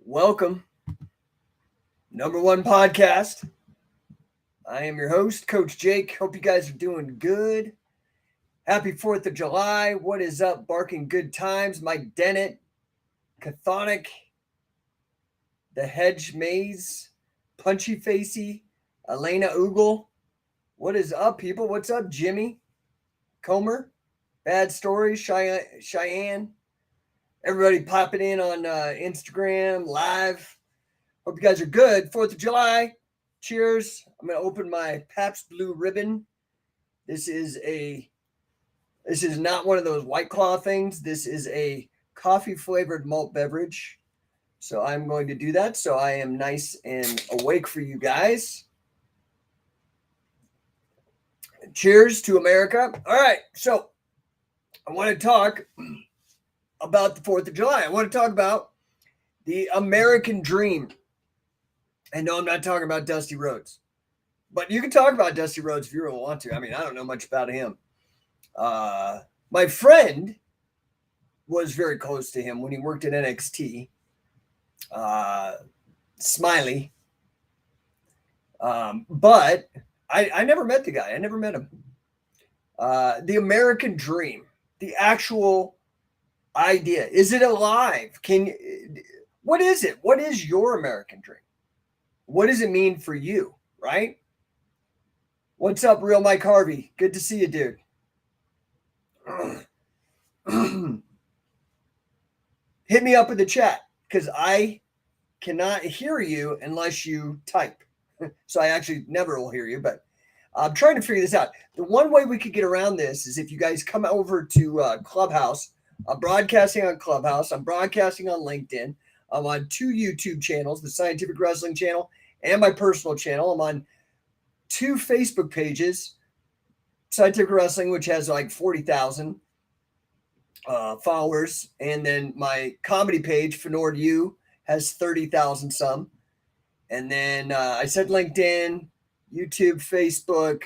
Welcome, No1 podcast. I am your host, Coach Jake. Hope you guys are doing good. Happy 4th of July. What is up, barking good times? Mike Dennett, Cathonic, The Hedge Maze, Punchy Facey, Elena Oogle. What is up, people? What's up, Jimmy? Comer, Bad Story, Cheyenne. Everybody popping in on Instagram Live. Hope you guys are good. 4th of July. Cheers. I'm going to open my Pabst Blue Ribbon. This is not one of those White Claw things. This is a coffee flavored malt beverage. So I'm going to do that so I am nice and awake for you guys. Cheers to America. All right. So I want to talk about the 4th of July. I want to talk about the American dream. And no, I'm not talking about Dusty Rhodes, but you can talk about Dusty Rhodes if you really want to. I mean, I don't know much about him. My friend was very close to him when he worked at NXT. Smiley. But I never met the guy. I never met him. The American dream, the actual idea. Is it alive? What is it? What is your American dream? What does it mean for you, right? What's up, Real Mike Harvey? Good to see you, dude. Hit me up in the chat because I cannot hear you unless you type. So I actually never will hear you, but I'm trying to figure this out. The one way we could get around this is if you guys come over to Clubhouse. I'm broadcasting on Clubhouse. I'm broadcasting on LinkedIn. I'm on 2 YouTube channels, the Scientific Wrestling channel and my personal channel. I'm on 2 Facebook pages, Scientific Wrestling, which has like 40,000 followers. And then my comedy page, Fenord U, has 30,000 some. And then I said LinkedIn, YouTube, Facebook,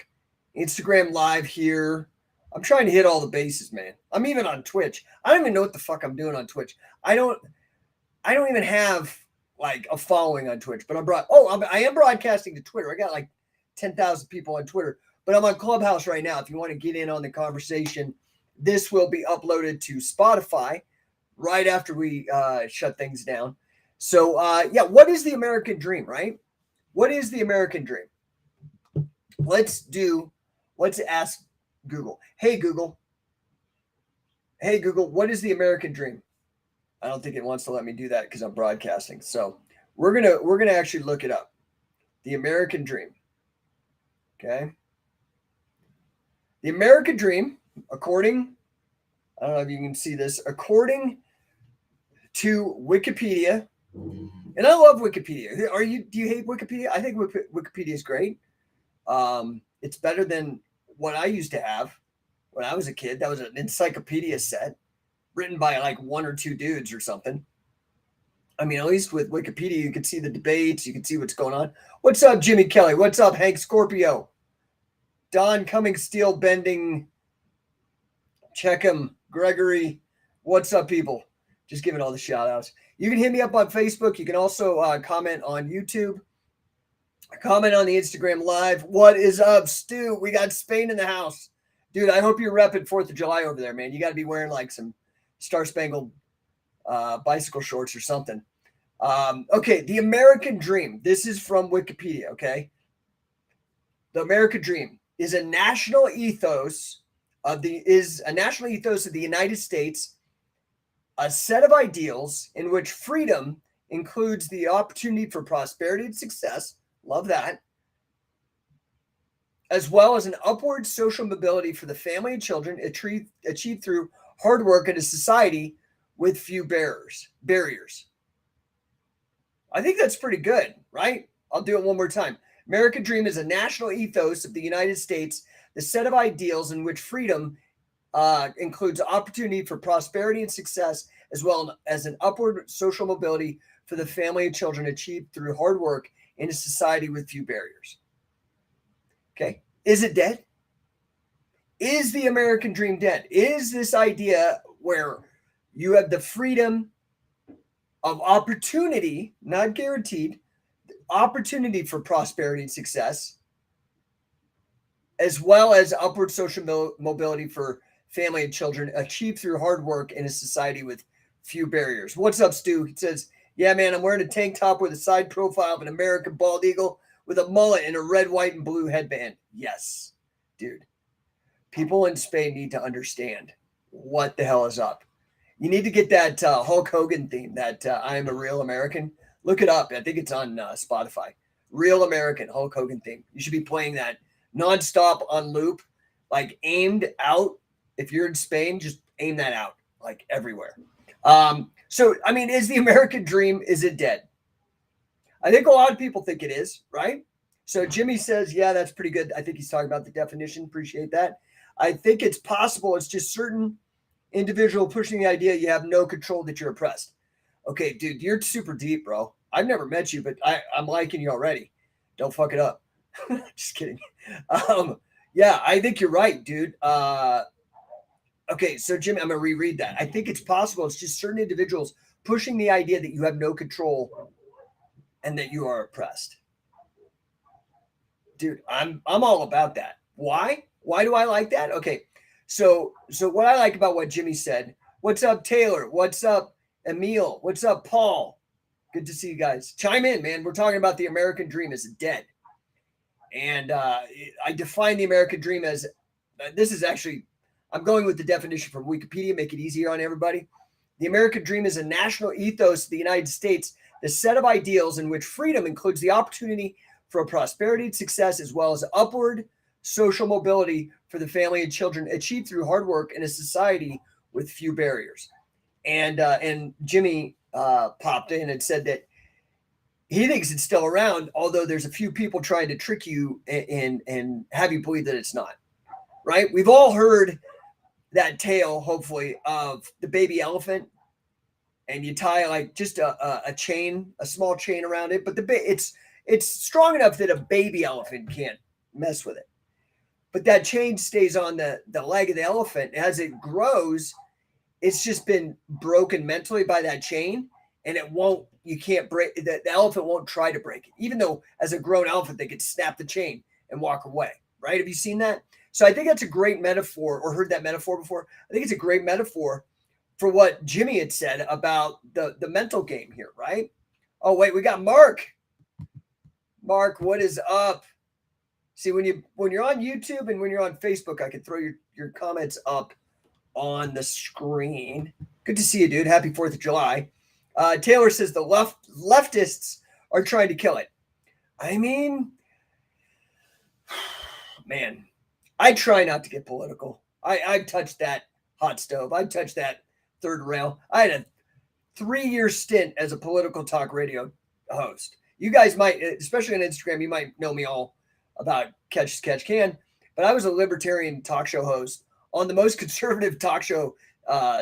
Instagram Live here. I'm trying to hit all the bases, man. I'm even on Twitch. I don't even know what the fuck I'm doing on Twitch. I don't even have like a following on Twitch, but I am broadcasting to Twitter. I got like 10,000 people on Twitter, but I'm on Clubhouse right now. If you want to get in on the conversation, this will be uploaded to Spotify right after we shut things down. So what is the American dream, right? What is the American dream? Let's ask Google. Hey Google, what is the American dream? I don't think it wants to let me do that because I'm broadcasting. So we're gonna actually look it up. The American dream. Okay. The American dream, I don't know if you can see this, according to Wikipedia, and I love Wikipedia. Do you hate Wikipedia? I think Wikipedia is great. It's better than what I used to have when I was a kid. That was an encyclopedia set written by like 1 or 2 dudes or something. I mean, at least with Wikipedia, you can see the debates. You can see what's going on. What's up, Jimmy Kelly? What's up, Hank Scorpio? Don Cummings, Steel Bending. Checkham, Gregory. What's up, people? Just giving all the shout outs. You can hit me up on Facebook. You can also comment on YouTube. Comment on the Instagram Live. What is up, Stu? We got Spain in the house. Dude, I hope you're repping 4th of July over there, man. You got to be wearing like some Star Spangled bicycle shorts or something. Okay, the American dream. This is from Wikipedia, okay? The American dream is a national ethos of the United States, a set of ideals in which freedom includes the opportunity for prosperity and success. Love that. As well as an upward social mobility for the family and children achieved through hard work in a society with few barriers. I think that's pretty good, right? I'll do it one more time. American dream is a national ethos of the United States, the set of ideals in which freedom includes opportunity for prosperity and success, as well as an upward social mobility for the family and children achieved through hard work in a society with few barriers. Okay. Is it dead? Is the American dream dead? Is this idea where you have the freedom of opportunity, not guaranteed, opportunity for prosperity and success, as well as upward social mobility for family and children, achieved through hard work in a society with few barriers. What's up, Stu? He says, yeah, man, I'm wearing a tank top with a side profile of an American bald eagle with a mullet and a red, white, and blue headband. Yes, dude. People in Spain need to understand what the hell is up. You need to get that Hulk Hogan theme, that I Am a Real American. Look it up. I think it's on Spotify. Real American Hulk Hogan theme. You should be playing that nonstop on loop, like aimed out. If you're in Spain, just aim that out, like everywhere. So, I mean, is the American dream, is it dead? I think a lot of people think it is, right? So Jimmy says, yeah, that's pretty good. I think he's talking about the definition. Appreciate that. I think it's possible. It's just certain individual pushing the idea you have no control, that you're oppressed. Okay, dude, you're super deep, bro. I've never met you, but I'm liking you already. Don't fuck it up. Just kidding. Yeah, I think you're right, dude. Okay, so Jimmy, I'm going to reread that. I think it's possible. It's just certain individuals pushing the idea that you have no control and that you are oppressed. Dude, I'm all about that. Why? Why do I like that? Okay, so what I like about what Jimmy said. What's up, Taylor? What's up, Emil? What's up, Paul? Good to see you guys. Chime in, man. We're talking about the American dream is dead. And I define the American dream as, this is actually, I'm going with the definition from Wikipedia, make it easier on everybody. The American dream is a national ethos of the United States, the set of ideals in which freedom includes the opportunity for prosperity and success, as well as upward social mobility for the family and children, achieved through hard work in a society with few barriers. And Jimmy popped in and said that he thinks it's still around, although there's a few people trying to trick you and have you believe that it's not. Right? We've all heard that tale, hopefully, of the baby elephant, and you tie like just a chain, a small chain around it, but it's strong enough that a baby elephant can't mess with it. But that chain stays on the leg of the elephant. As it grows, it's just been broken mentally by that chain, and you can't break, the elephant won't try to break it, even though as a grown elephant, they could snap the chain and walk away, right? Have you seen that? So I think that's a great metaphor, or heard that metaphor before. I think it's a great metaphor for what Jimmy had said about the mental game here, right? Oh, wait, we got Mark. Mark, what is up? See, when you're on YouTube and when you're on Facebook, I can throw your comments up on the screen. Good to see you, dude. Happy 4th of July. Taylor says the leftists are trying to kill it. I mean, man, I try not to get political. I touched that hot stove. I touched that third rail. I had a 3-year stint as a political talk radio host. You guys might, especially on Instagram, you might know me all about Catch as Catch Can, but I was a libertarian talk show host on the most conservative talk show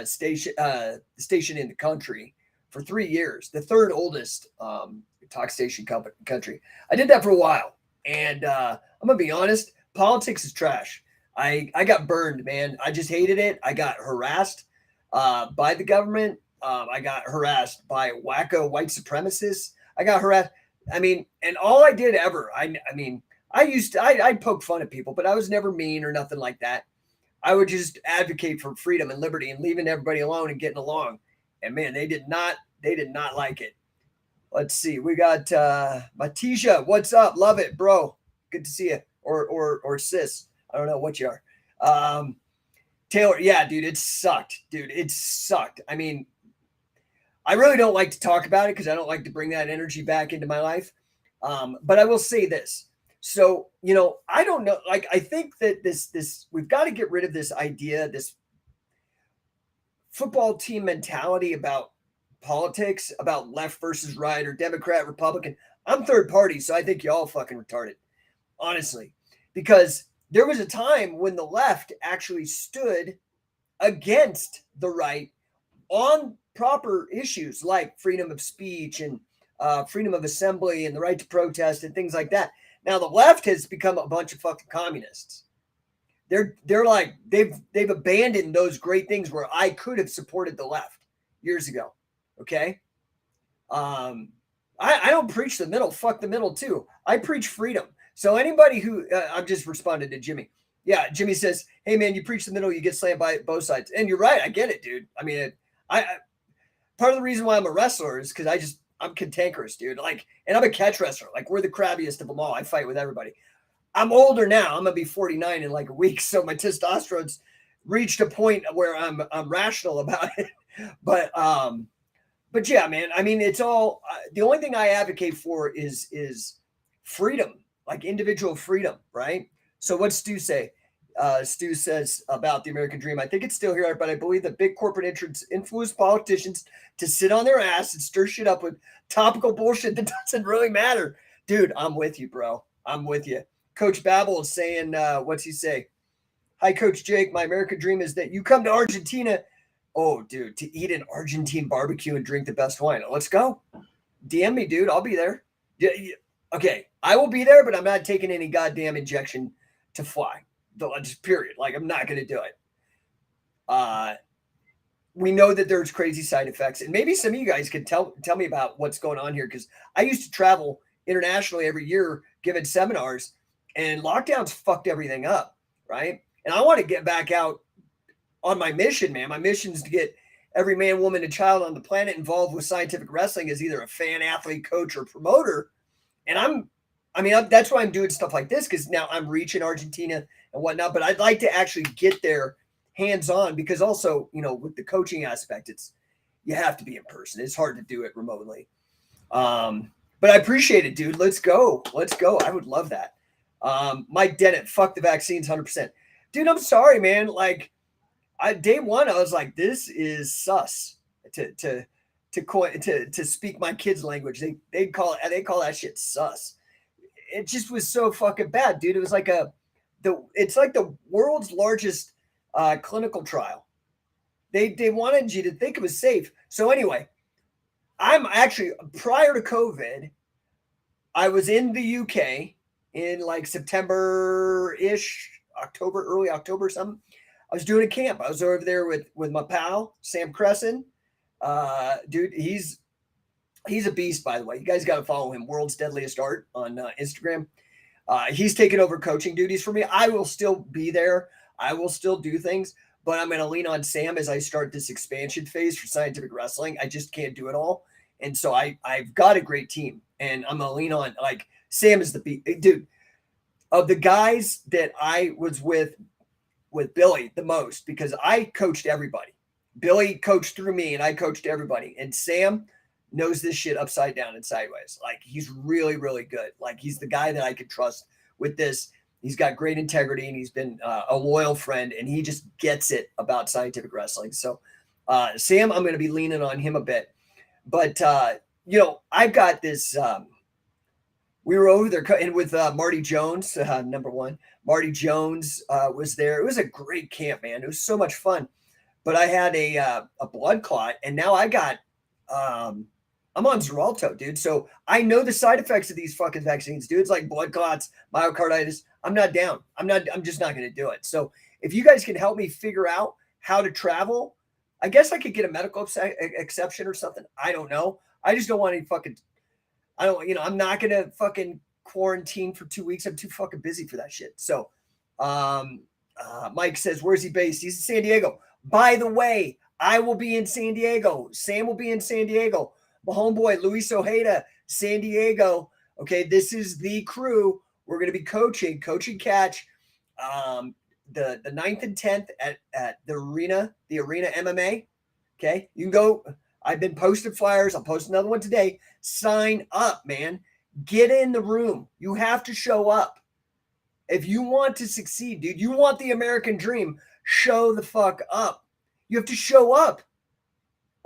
station in the country for 3 years, the third oldest talk station country. I did that for a while, and I'm gonna be honest, politics is trash. I got burned, man. I just hated it. I got harassed by the government. I got harassed by wacko white supremacists. I got harassed. I mean, and all I did ever, I'd poke fun at people, but I was never mean or nothing like that. I would just advocate for freedom and liberty and leaving everybody alone and getting along. And man, they did not like it. Let's see. We got Matisha. What's up? Love it, bro. Good to see you. Or sis. I don't know what you are. Taylor, yeah, dude, it sucked. Dude, it sucked. I mean, I really don't like to talk about it because I don't like to bring that energy back into my life. But I will say this. So, I don't know. Like, I think that this we've got to get rid of this idea, this football team mentality about politics, about left versus right or Democrat, Republican. I'm third party, so I think y'all fucking retarded, honestly, because there was a time when the left actually stood against the right on proper issues like freedom of speech and freedom of assembly and the right to protest and things like that. Now the left has become a bunch of fucking communists. They're like they've abandoned those great things where I could have supported the left years ago. Okay, I don't preach the middle. Fuck the middle too. I preach freedom. So anybody who I'm just responded to Jimmy. Yeah, Jimmy says, "Hey man, you preach the middle, you get slammed by both sides." And you're right. I get it, dude. I mean, I part of the reason why I'm a wrestler is because I'm cantankerous, dude. Like, and I'm a catch wrestler. Like, we're the crabbiest of them all. I fight with everybody. I'm older now. I'm gonna be 49 in like a week, so my testosterone's reached a point where I'm rational about it. But yeah, man. I mean, it's all the only thing I advocate for is freedom, like individual freedom, right? So what's Stu say? Stu says about the American dream. I think it's still here, but I believe that big corporate interests influence politicians to sit on their ass and stir shit up with topical bullshit that doesn't really matter. Dude, I'm with you, bro. I'm with you. Coach Babel is saying, what's he say? Hi, Coach Jake. My American dream is that you come to Argentina. Oh, dude, to eat an Argentine barbecue and drink the best wine. Let's go. DM me, dude. I'll be there. Yeah, okay, I will be there, but I'm not taking any goddamn injection to fly. Just period. Like, I'm not going to do it. We know that there's crazy side effects, and maybe some of you guys could tell me about what's going on here, because I used to travel internationally every year giving seminars, and lockdowns fucked everything up, right? And I want to get back out on my mission, man. My mission is to get every man, woman, and child on the planet involved with scientific wrestling as either a fan, athlete, coach, or promoter. And that's why I'm doing stuff like this, because now I'm reaching Argentina and whatnot. But I'd like to actually get there hands-on, because also, with the coaching aspect, you have to be in person. It's hard to do it remotely. But I appreciate it, dude. Let's go. I would love that. Mike Dennett, fuck the vaccines, 100%. Dude, I'm sorry, man. Like, day one, I was like, this is sus. To speak my kids' language, they call that shit sus. It just was so fucking bad, dude. It was like it's like the world's largest clinical trial. They wanted you to think it was safe. So anyway, I'm actually, prior to COVID, I was in the UK in like September-ish, October, early October, something. I was doing a camp. I was over there with my pal, Sam Crescent. Dude, he's a beast, by the way. You guys got to follow him, World's Deadliest Art on Instagram. He's taking over coaching duties for me. I will still be there. I will still do things, but I'm going to lean on Sam as I start this expansion phase for scientific wrestling. I just can't do it all. And so I've got a great team, and I'm going to lean on, like, Sam is the beat. Dude, of the guys that I was with Billy the most, because I coached everybody. Billy coached through me, and I coached everybody. And Sam knows this shit upside down and sideways. Like, he's really, really good. Like, he's the guy that I could trust with this. He's got great integrity, and he's been a loyal friend, and he just gets it about scientific wrestling. So, Sam, I'm going to be leaning on him a bit. But, I've got this. We were over there and with Marty Jones, number one. Marty Jones was there. It was a great camp, man. It was so much fun. But I had a blood clot, and now I got I'm on Xarelto, dude. So I know the side effects of these fucking vaccines, dude. It's like blood clots, myocarditis. I'm not down. I'm just not going to do it. So if you guys can help me figure out how to travel, I guess I could get a medical exception or something. I don't know. I just don't want any fucking, I'm not going to fucking quarantine for 2 weeks. I'm too fucking busy for that shit. So Mike says, where's he based? He's in San Diego. By the way, I will be in San Diego. Sam will be in San Diego. My homeboy, Luis Ojeda, San Diego. Okay, this is the crew. We're going to be coaching catch the 9th and 10th at the arena MMA. Okay, you can go. I've been posting flyers. I'll post another one today. Sign up, man. Get in the room. You have to show up. If you want to succeed, dude, you want the American dream, show the fuck up. You have to show up.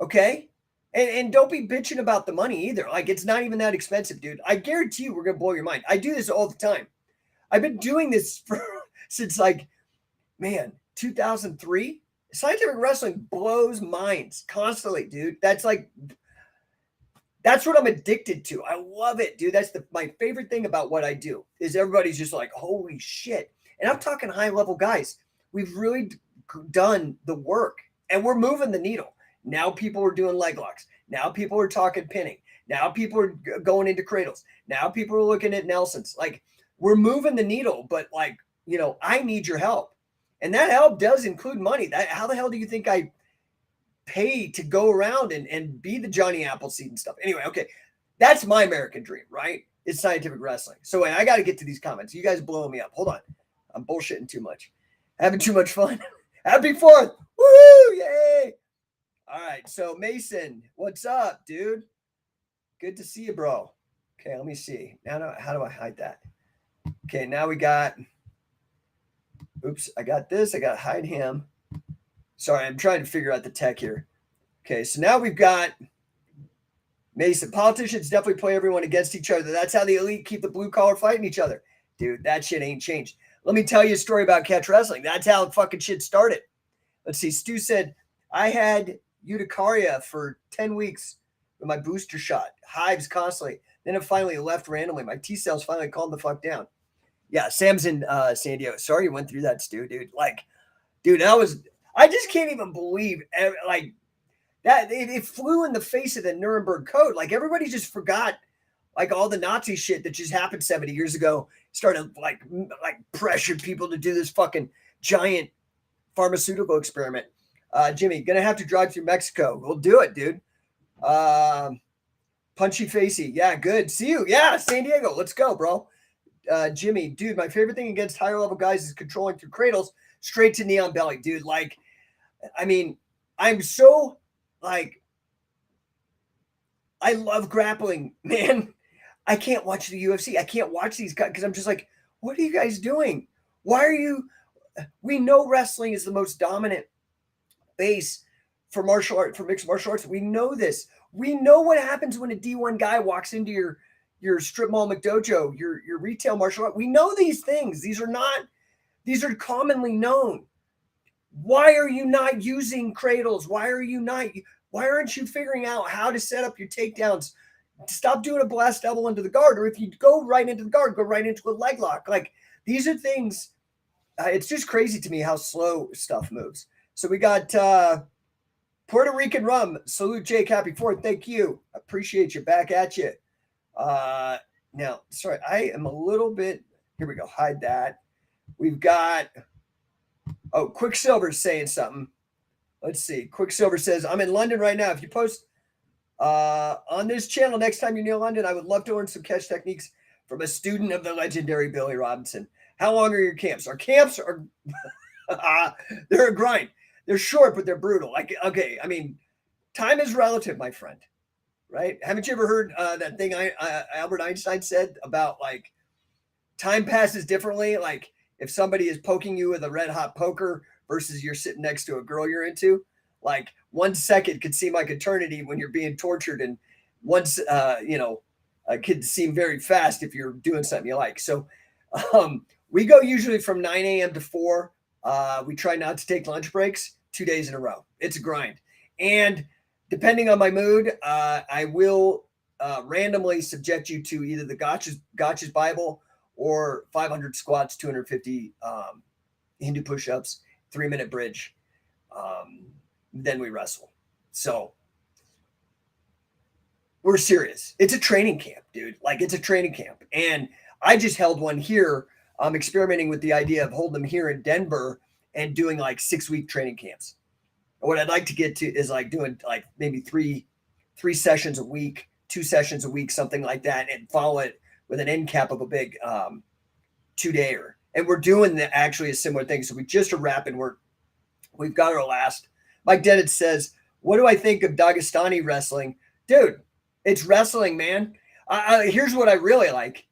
Okay? And don't be bitching about the money either. Like, it's not even that expensive, dude. I guarantee you we're going to blow your mind. I do this all the time. I've been doing this since, like, man, 2003. Scientific wrestling blows minds constantly, dude. That's what I'm addicted to. I love it, dude. That's my favorite thing about what I do is everybody's just like, holy shit. And I'm talking high-level guys. We've really done the work, and we're moving the needle. Now people are doing leg locks. Now people are talking pinning. Now people are going into cradles. Now people are looking at Nelsons. Like, we're moving the needle, but like, I need your help. And that help does include money. How the hell do you think I pay to go around and be the Johnny Appleseed and stuff? Anyway, okay. That's my American dream, right? It's scientific wrestling. So I got to get to these comments. You guys blowing me up. Hold on. I'm bullshitting too much. Having too much fun. Happy 4th. Woo! Yay! All right. So Mason, what's up, dude? Good to see you, bro. Okay, let me see. Now, how do I hide that? Okay, now we got. Oops, I got this. I got to hide him. Sorry, I'm trying to figure out the tech here. Okay, so now we've got Mason. Politicians definitely play everyone against each other. That's how the elite keep the blue collar fighting each other. Dude, that shit ain't changed. Let me tell you a story about catch wrestling. That's how fucking shit started. Let's see. Stu said, I had urticaria for 10 weeks with my booster shot. Hives constantly. Then it finally left randomly. My T cells finally calmed the fuck down. Yeah, Sam's in San Diego. Sorry you went through that, Stu, dude. Like, dude, I just can't even believe, like, that it flew in the face of the Nuremberg Code. Like, everybody just forgot, like, all the Nazi shit that just happened 70 years ago. Started, like pressured people to do this fucking giant pharmaceutical experiment. Jimmy, gonna have to drive through Mexico. We'll do it, dude. Punchy Facey. Yeah, good. See you. Yeah, San Diego. Let's go, bro. Jimmy, dude, my favorite thing against higher level guys is controlling through cradles straight to knee on belly, dude. Like, I mean, I'm so, like, I love grappling, man. I can't watch the UFC. I can't watch these guys because I'm just like, what are you guys doing? Why are you? We know wrestling is the most dominant base for martial art, for mixed martial arts. We know this. We know what happens when a D1 guy walks into your strip mall McDojo, your retail martial art. We know these things. These are commonly known. Why are you not using cradles? Why aren't you figuring out how to set up your takedowns? Stop doing a blast double into the guard, or if you go right into the guard, go right into a leg lock. Like, these are things. It's just crazy to me how slow stuff moves. So we got Puerto Rican rum. Salute, Jake. Happy 4th. Thank you. Appreciate you. Back at you. Now, sorry, I am a little bit. Here we go. Hide that. We've got. Oh, Quicksilver's saying something. Let's see. Quicksilver says, I'm in London right now. If you post on this channel next time you're near London, I would love to learn some catch techniques from a student of the legendary Billy Robinson. How long are your camps? Our camps are they're a grind. They're short, but they're brutal. Like, okay, I mean, time is relative, my friend. Right? Haven't you ever heard that thing Albert Einstein said about, like, time passes differently? Like, if somebody is poking you with a red hot poker versus you're sitting next to a girl you're into, like, 1 second could seem like eternity when you're being tortured, and once it could seem very fast if you're doing something you like. So we go usually from 9 a.m. to 4. We try not to take lunch breaks 2 days in a row. It's a grind. And depending on my mood, I will randomly subject you to either the Gotcha's Bible or 500 squats, 250 Hindu push-ups, 3-minute bridge. Then we wrestle. So we're serious. It's a training camp, dude. Like, it's a training camp. And I just held one here. I'm experimenting with the idea of holding them here in Denver and doing like 6-week training camps. What I'd like to get to is like doing like maybe three sessions a week, 2 sessions a week, something like that, and follow it with an end cap of a big 2-dayer. And we're doing actually a similar thing. So we just are wrapping. We've got our last. Mike Dennett says, what do I think of Dagestani wrestling? Dude, it's wrestling, man. Here's what I really like.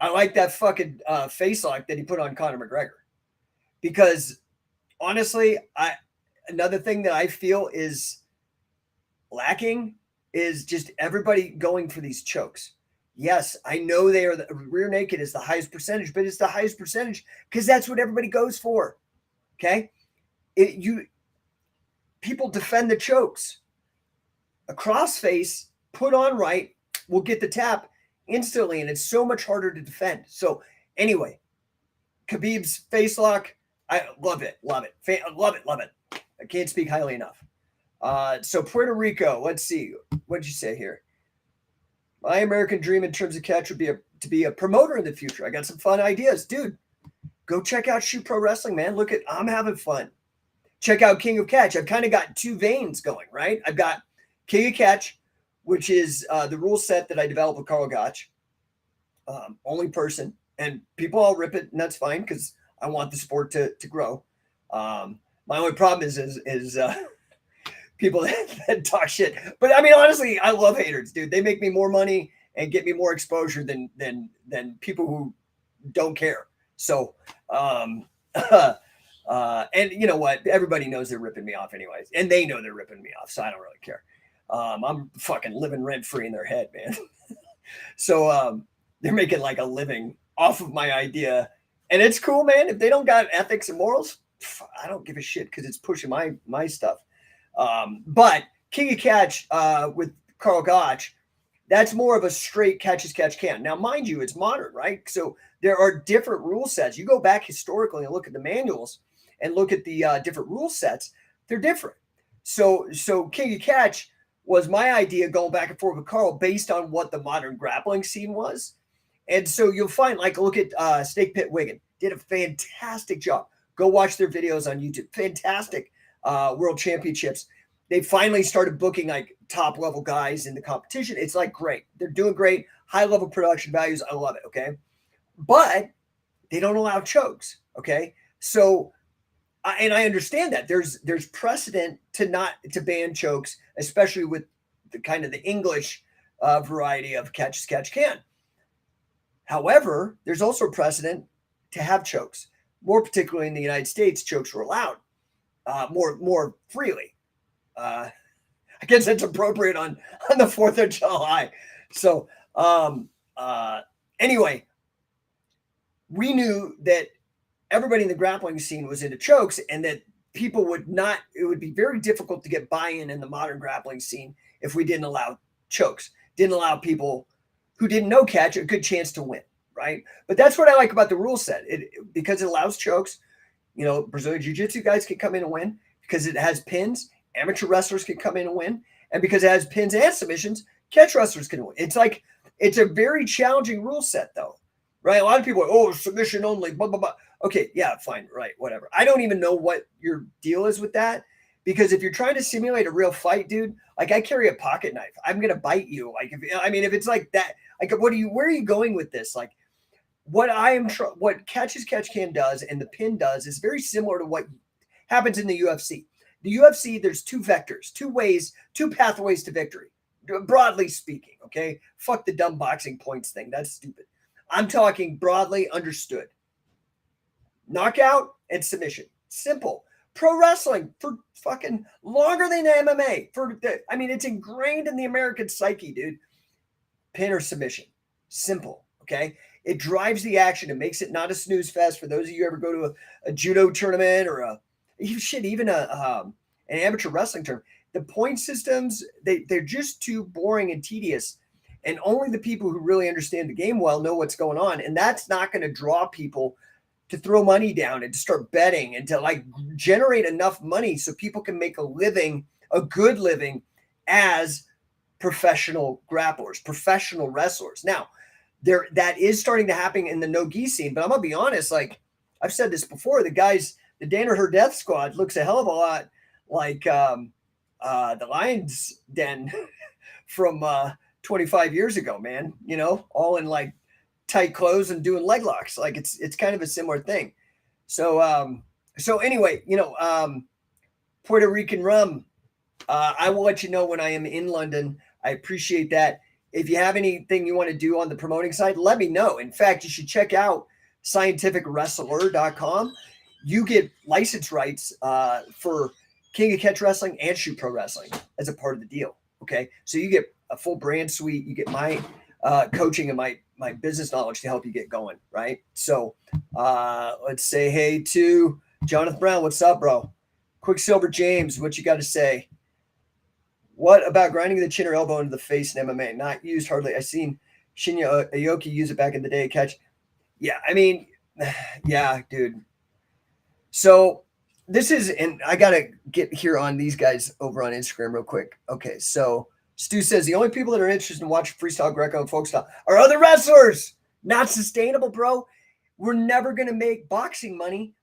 I like that fucking face lock that he put on Conor McGregor. Because honestly, another thing that I feel is lacking is just everybody going for these chokes. Yes, I know they are rear naked is the highest percentage, but it's the highest percentage because that's what everybody goes for. Okay? People defend the chokes. A crossface put on right will get the tap instantly, and it's so much harder to defend. So anyway, Khabib's face lock, I love it. Love it. Love it. I can't speak highly enough. So Puerto Rico, let's see. What'd you say here? My American dream in terms of catch would be to be a promoter in the future. I got some fun ideas, dude. Go check out Shoot Pro Wrestling, man. Look at, I'm having fun. Check out King of Catch. I've kind of got two veins going, right? I've got King of Catch, which is the rule set that I developed with Carl Gotch. Only person, and people all rip it, and that's fine because I want the sport to grow. My only problem is people that talk shit. But I mean, honestly, I love haters, dude. They make me more money and get me more exposure than people who don't care. So, and you know what? Everybody knows they're ripping me off anyways, and they know they're ripping me off, so I don't really care. I'm fucking living rent free in their head, man. So they're making like a living off of my idea, and it's cool, man. If they don't got ethics and morals, I don't give a shit because it's pushing my stuff. But King of Catch with Carl Gotch, that's more of a straight catch as catch can. Now, mind you, it's modern, right? So there are different rule sets. You go back historically and look at the manuals and look at the different rule sets. They're different. So King of Catch was my idea going back and forth with Carl based on what the modern grappling scene was. And so you'll find, like, look at Snake Pit Wigan. Did a fantastic job. Go watch their videos on YouTube. Fantastic world championships. They finally started booking like top level guys in the competition. It's like great. They're doing great. High level production values. I love it. Okay. But they don't allow chokes. Okay. So, and I understand that there's precedent to ban chokes, especially with the kind of the English variety of catch as catch can. However, there's also precedent to have chokes. More particularly in the United States, chokes were allowed more freely. I guess that's appropriate on the 4th of July. So anyway, we knew that everybody in the grappling scene was into chokes, and that people would not, it would be very difficult to get buy-in in the modern grappling scene if we didn't allow chokes, didn't allow people who didn't know catch a good chance to win, right? But that's what I like about the rule set. Because it allows chokes. You know, Brazilian Jiu-Jitsu guys can come in and win because it has pins. Amateur wrestlers can come in and win. And because it has pins and submissions, catch wrestlers can win. It's like, it's a very challenging rule set, though, right? A lot of people are, oh, submission only, blah, blah, blah. Okay, yeah, fine, right, whatever. I don't even know what your deal is with that, because if you're trying to simulate a real fight, dude, like, I carry a pocket knife. I'm going to bite you. Like, if it's like that, like, where are you going with this? Like, what catch as catch can does and the pin does is very similar to what happens in the UFC. The UFC, there's two vectors, two pathways to victory, broadly speaking, okay? Fuck the dumb boxing points thing. That's stupid. I'm talking broadly understood. Knockout and submission. Simple. Pro wrestling for fucking longer than MMA. It's ingrained in the American psyche, dude. Pin or submission. Simple, okay? It drives the action. It makes it not a snooze fest. For those of you who ever go to a judo tournament or even an amateur wrestling tournament, the point systems, they're just too boring and tedious. And only the people who really understand the game well know what's going on. And that's not going to draw people to throw money down and to start betting and to like generate enough money so people can make a good living as professional grapplers, professional wrestlers. Now, that is starting to happen in the no-gi scene, but I'm gonna be honest, like I've said this before, the Danaher Death Squad looks a hell of a lot like the Lions Den from 25 years ago, man. You know, all in like tight clothes and doing leg locks. Like it's kind of a similar thing. So anyway, Puerto Rican rum. I will let you know when I am in London. I appreciate that. If you have anything you want to do on the promoting side, let me know. In fact, you should check out scientificwrestler.com. You get license rights for King of Catch Wrestling and Shoot Pro Wrestling as a part of the deal. Okay. So you get a full brand suite. You get my coaching and my business knowledge to help you get going. Right. So let's say hey to Jonathan Brown. What's up, bro? Quicksilver James, what you got to say? What about grinding the chin or elbow into the face in MMA? Not used hardly. I seen Shinya Aoki use it back in the day. Catch. Yeah. Yeah, dude. So this is, and I got to get here on these guys over on Instagram real quick. Okay. So Stu says the only people that are interested in watching freestyle, Greco, and folk style are other wrestlers. Not sustainable, bro. We're never going to make boxing money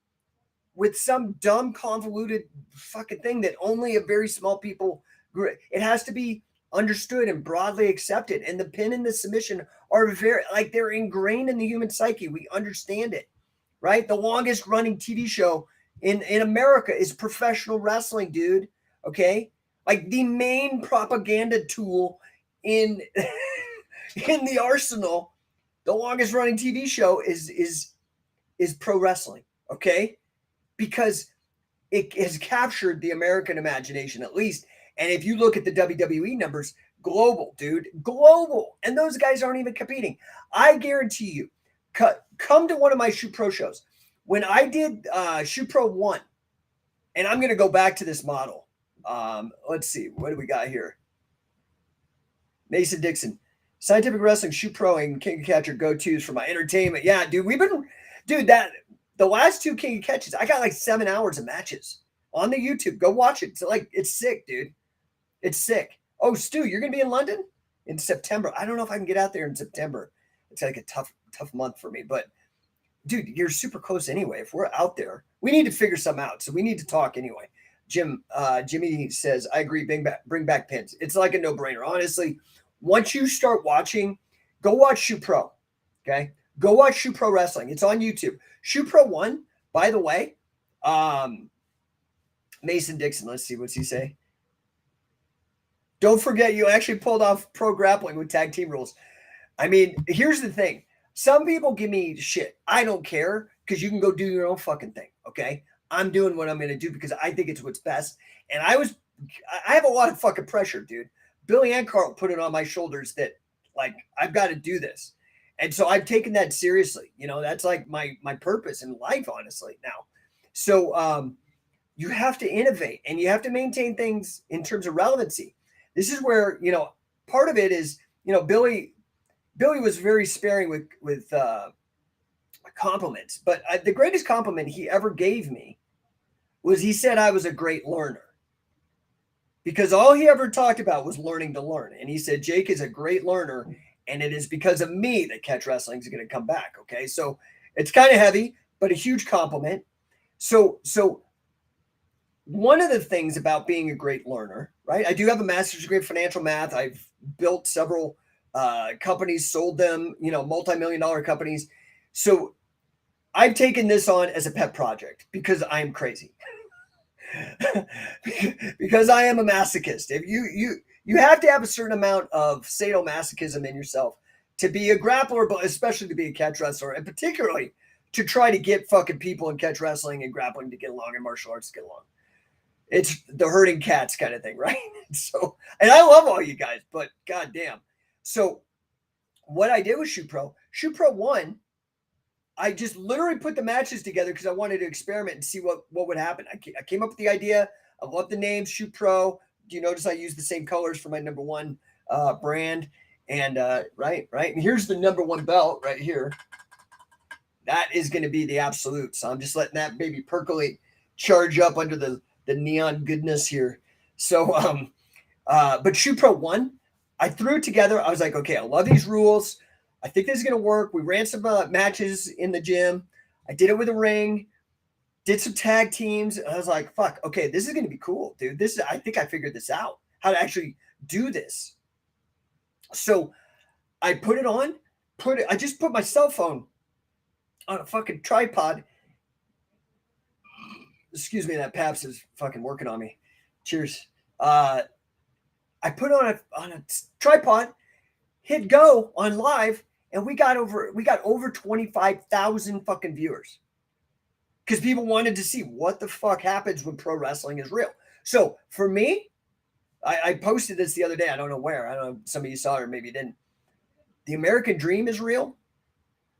with some dumb, convoluted fucking thing that only a very small people. It has to be understood and broadly accepted. And the pin and the submission are very, like, they're ingrained in the human psyche. We understand it, right? The longest running TV show in America is professional wrestling, dude. Okay. Like the main propaganda tool in in the arsenal, the longest running TV show is pro wrestling. Okay. Because it has captured the American imagination, at least. And if you look at the WWE numbers, global, dude, global. And those guys aren't even competing. I guarantee you, come to one of my Shoot Pro shows. When I did Shoot Pro 1, and I'm going to go back to this model. Let's see. What do we got here? Mason Dixon. Scientific Wrestling, Shoot Pro, and King of Catcher go-tos for my entertainment. Yeah, dude, the last two King of Catches, I got like 7 hours of matches on the YouTube. Go watch it. It's sick, dude. It's sick. Oh, Stu, you're going to be in London in September. I don't know if I can get out there in September. It's like a tough month for me. But, dude, you're super close anyway. If we're out there, we need to figure something out. So we need to talk anyway. Jimmy says, I agree, bring back pins. It's like a no-brainer. Honestly, once you start watching, go watch Shoot Pro, okay? Go watch Shoot Pro Wrestling. It's on YouTube. Shoot Pro 1, by the way, Mason Dixon, let's see, what's he say? Don't forget you actually pulled off pro grappling with tag team rules. I mean, here's the thing. Some people give me shit. I don't care because you can go do your own fucking thing, okay? I'm doing what I'm going to do because I think it's what's best. And I have a lot of fucking pressure, dude. Billy and Carl put it on my shoulders that, like, I've got to do this. And so I've taken that seriously. You know, that's like my purpose in life, honestly, now. So you have to innovate and you have to maintain things in terms of relevancy. This is where, you know, part of it is, you know, Billy was very sparing with compliments. But the greatest compliment he ever gave me was he said I was a great learner. Because all he ever talked about was learning to learn. And he said, Jake is a great learner. And it is because of me that catch wrestling is going to come back. Okay. So it's kind of heavy, but a huge compliment. So one of the things about being a great learner, right? I do have a master's degree in financial math. I've built several companies, sold them, you know, multi-million-dollar companies. So I've taken this on as a pet project because I am crazy. Because I am a masochist. If you have to have a certain amount of sadomasochism in yourself to be a grappler, but especially to be a catch wrestler, and particularly to try to get fucking people in catch wrestling and grappling to get along and martial arts to get along. It's the herding cats kind of thing, right? So, and I love all you guys, but goddamn. So what I did with Shoot Pro 1, I just literally put the matches together because I wanted to experiment and see what would happen. I came up with the idea. I love the name Shoot Pro. Do you notice I use the same colors for my number one brand? And right. And here's the number one belt right here. That is going to be the absolute. So I'm just letting that baby percolate, charge up under the neon goodness here. So, but Shoot Pro 1, I threw it together. I was like, okay, I love these rules. I think this is going to work. We ran some matches in the gym. I did it with a ring, did some tag teams. And I was like, fuck, okay, this is going to be cool, dude. I think I figured this out, how to actually do this. So I put it on, I just put my cell phone on a fucking tripod. Excuse me, that Paps is fucking working on me. Cheers. I put on a tripod, hit go on live, and we got over 25,000 fucking viewers. Because people wanted to see what the fuck happens when pro wrestling is real. So for me, I posted this the other day. I don't know where. I don't know if some of you saw it or maybe you didn't. The American dream is real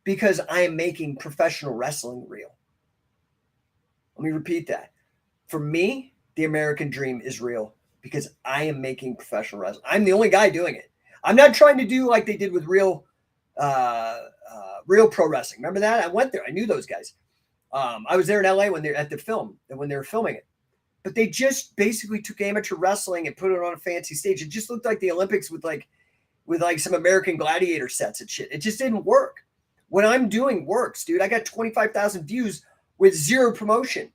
because I am making professional wrestling real. Let me repeat that. For me, the American dream is real because I am making professional wrestling. I'm the only guy doing it. I'm not trying to do like they did with real pro wrestling. Remember that? I went there. I knew those guys. I was there in LA when they were filming it. but they just basically took amateur wrestling and put it on a fancy stage. It just looked like the Olympics with like some American Gladiator sets and shit. It just didn't work. What I'm doing works, dude. I got 25,000 views with zero promotion.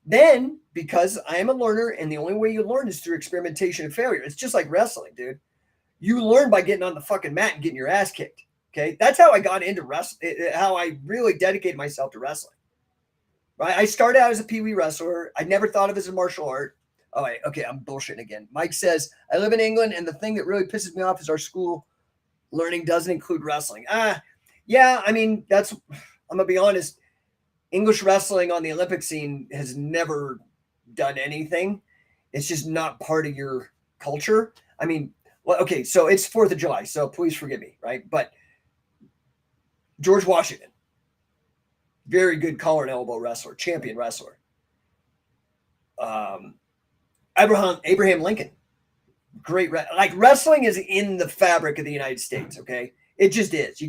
Then, because I am a learner, and the only way you learn is through experimentation and failure. It's just like wrestling, dude. You learn by getting on the fucking mat and getting your ass kicked. Okay, that's how I got into wrestling. How I really dedicated myself to wrestling. Right, I started out as a pee-wee wrestler. I never thought of it as a martial art. Oh, wait, okay, I'm bullshitting again. Mike says, I live in England, and the thing that really pisses me off is our school learning doesn't include wrestling. Yeah, I mean, I'm going to be honest. English wrestling on the Olympic scene has never done anything. It's just not part of your culture. I mean, well, okay, so it's 4th of July, so please forgive me, right? But George Washington, very good collar and elbow wrestler, champion wrestler. Abraham Lincoln, great. Like wrestling is in the fabric of the United States. Okay, it just is. You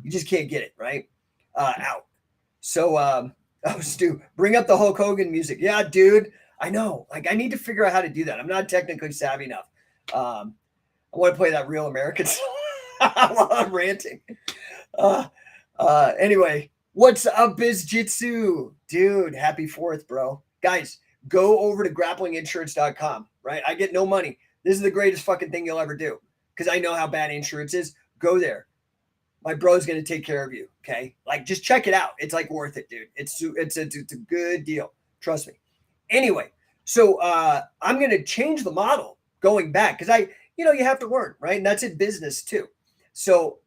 just can't get it right out. So, Stu, bring up the Hulk Hogan music. Yeah, dude, I know. Like, I need to figure out how to do that. I'm not technically savvy enough. I want to play that Real American song while I'm ranting. Anyway, what's up, Biz Jitsu? Dude, happy 4th, bro. Guys, go over to grapplinginsurance.com, right? I get no money. This is the greatest fucking thing you'll ever do because I know how bad insurance is. Go there. My bro's going to take care of you, okay? Like, just check it out. It's, like, worth it, dude. It's a good deal. Trust me. Anyway, so I'm going to change the model going back because you have to learn, right? And that's in business too. So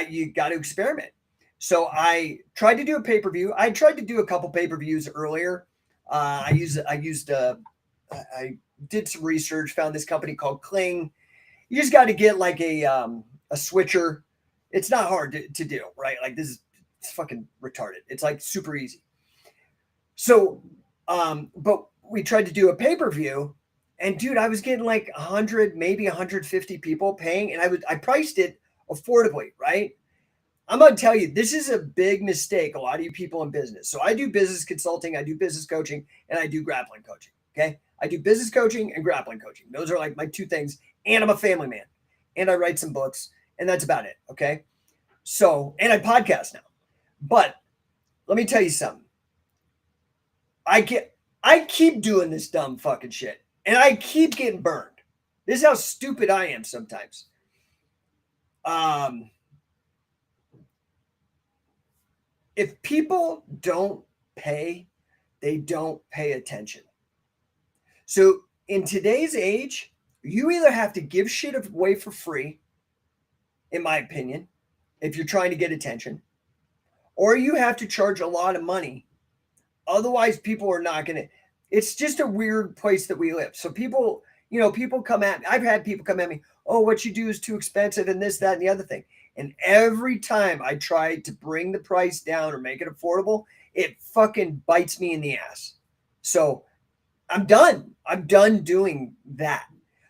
you got to experiment. So I tried to do a pay-per-view. I tried to do a couple pay-per-views earlier. I did some research, found this company called Kling. You just got to get like a switcher. It's not hard to do, right? Like it's fucking retarded. It's like super easy. So, but we tried to do a pay-per-view, and dude, I was getting like 100, maybe 150 people paying, and I priced it affordably, right? I'm going to tell you, this is a big mistake. A lot of you people in business. So I do business consulting, I do business coaching, and I do grappling coaching. Okay. I do business coaching and grappling coaching. Those are like my two things. And I'm a family man and I write some books and that's about it. Okay. So, and I podcast now, but let me tell you something. I keep doing this dumb fucking shit and I keep getting burned. This is how stupid I am sometimes. If people don't pay, they don't pay attention. So in today's age, you either have to give shit away for free, in my opinion, if you're trying to get attention, or you have to charge a lot of money. Otherwise, people are not going to. It's just a weird place that we live. So people come at me. I've had people come at me, oh, what you do is too expensive and this, that, and the other thing. And every time I try to bring the price down or make it affordable, it fucking bites me in the ass. So I'm done. I'm done doing that.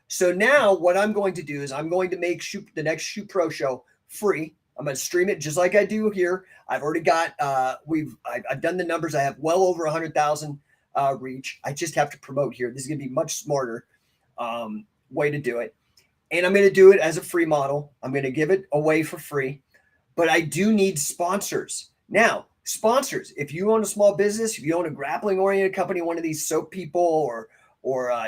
So now what I'm going to do is I'm going to make the next Shoot Pro show free. I'm going to stream it just like I do here. I've already got, I've done the numbers. I have well over 100,000 reach. I just have to promote here. This is going to be much smarter way to do it. And I'm going to do it as a free model. I'm going to give it away for free, but I do need sponsors. Now, sponsors, if you own a small business, if you own a grappling oriented company, one of these soap people, or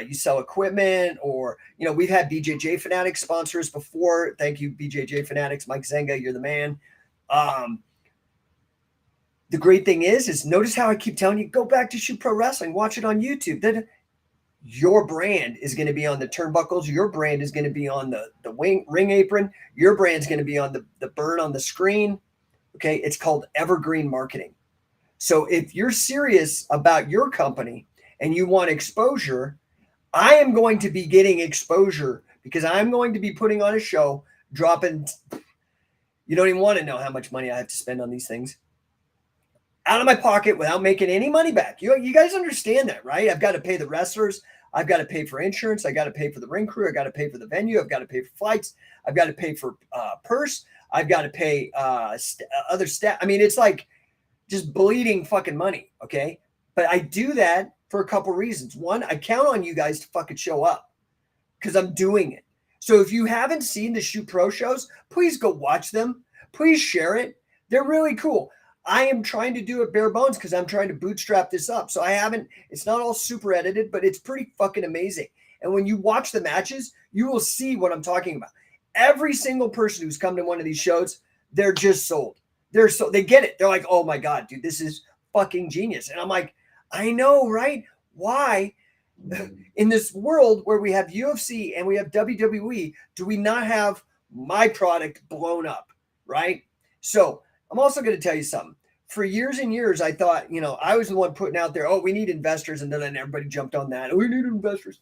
you sell equipment, or, we've had BJJ Fanatics sponsors before. Thank you, BJJ Fanatics. Mike Zenga, you're the man. The great thing is notice how I keep telling you, go back to Shoot Pro Wrestling, watch it on YouTube. Then your brand is going to be on the turnbuckles. Your brand is going to be on the ring apron. Your brand's going to be on the burn on the screen. Okay. It's called evergreen marketing. So if you're serious about your company and you want exposure, I am going to be getting exposure because I'm going to be putting on a show, dropping. You don't even want to know how much money I have to spend on these things out of my pocket without making any money back. You guys understand that, right? I've got to pay the wrestlers. I've got to pay for insurance. I got to pay for the ring crew. I got to pay for the venue. I've got to pay for flights. I've got to pay for purse. I've got to pay other staff. I mean, it's like just bleeding fucking money. Okay. But I do that for a couple reasons. One, I count on you guys to fucking show up because I'm doing it. So if you haven't seen the Shoot Pro shows, please go watch them. Please share it. They're really cool. I am trying to do it bare bones because I'm trying to bootstrap this up. So it's not all super edited, but it's pretty fucking amazing. And when you watch the matches, you will see what I'm talking about. Every single person who's come to one of these shows, they're just sold. They get it. They're like, oh my God, dude, this is fucking genius. And I'm like, I know, right? Why in this world where we have UFC and we have WWE, do we not have my product blown up, right? So I'm also going to tell you something. For years and years, I thought, I was the one putting out there, oh, we need investors. And then everybody jumped on that. Oh, we need investors.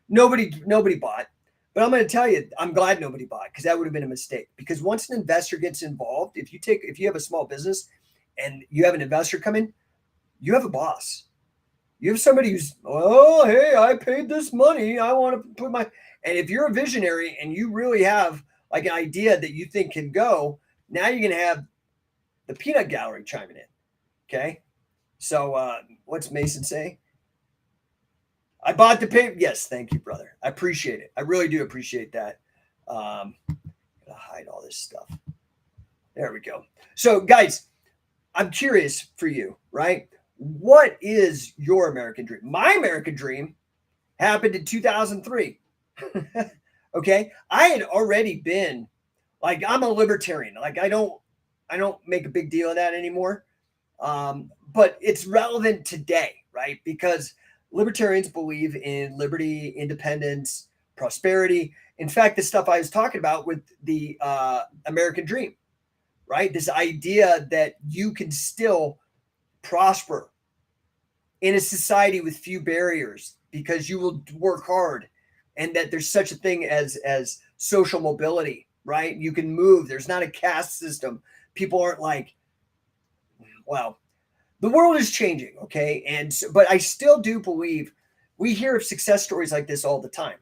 Nobody bought. But I'm going to tell you, I'm glad nobody bought because that would have been a mistake. Because once an investor gets involved, if you have a small business and you have an investor come in, you have a boss. You have somebody who's, oh, hey, I paid this money. I want to put and if you're a visionary and you really have like an idea that you think can go, now you're going to have the peanut gallery chiming in. Okay. So what's Mason say? I bought the paper. Yes. Thank you, brother. I appreciate it. I really do appreciate that. Gotta hide all this stuff. There we go. So guys, I'm curious for you, right? What is your American dream? My American dream happened in 2003. Okay. I had already been like, I'm a libertarian. Like I don't make a big deal of that anymore. But it's relevant today, right? Because libertarians believe in liberty, independence, prosperity. In fact, the stuff I was talking about with the American dream, right? This idea that you can still prosper in a society with few barriers because you will work hard, and that there's such a thing as social mobility, right? You can move. There's not a caste system. People aren't like, well, the world is changing, okay? But I still do believe we hear of success stories like this all the time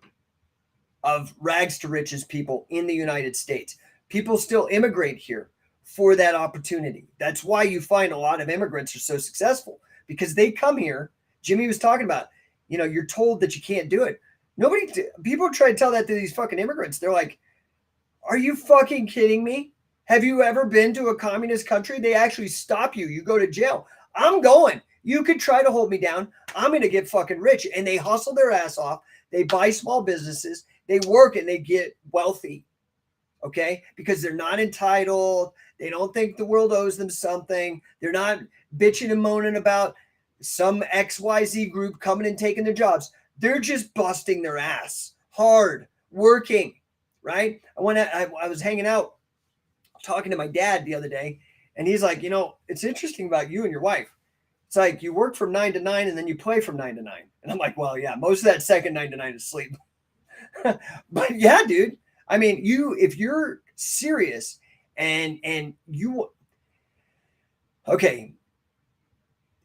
of rags to riches people in the United States. People still immigrate here for that opportunity. That's why you find a lot of immigrants are so successful because they come here. Jimmy was talking about, you're told that you can't do it. People try to tell that to these fucking immigrants. They're like, are you fucking kidding me? Have you ever been to a communist country? They actually stop you. You go to jail. I'm going. You could try to hold me down. I'm going to get fucking rich. And they hustle their ass off. They buy small businesses. They work and they get wealthy. Okay? Because they're not entitled. They don't think the world owes them something. They're not bitching and moaning about some XYZ group coming and taking their jobs. They're just busting their ass hard, working, right? I was hanging out talking to my dad the other day, and he's like, it's interesting about you and your wife. It's like you work from 9 to 9 and then you play from 9 to 9. And I'm like, well, yeah, most of that second 9 to 9 is sleep. But yeah, dude, I mean, if you're serious and you, okay,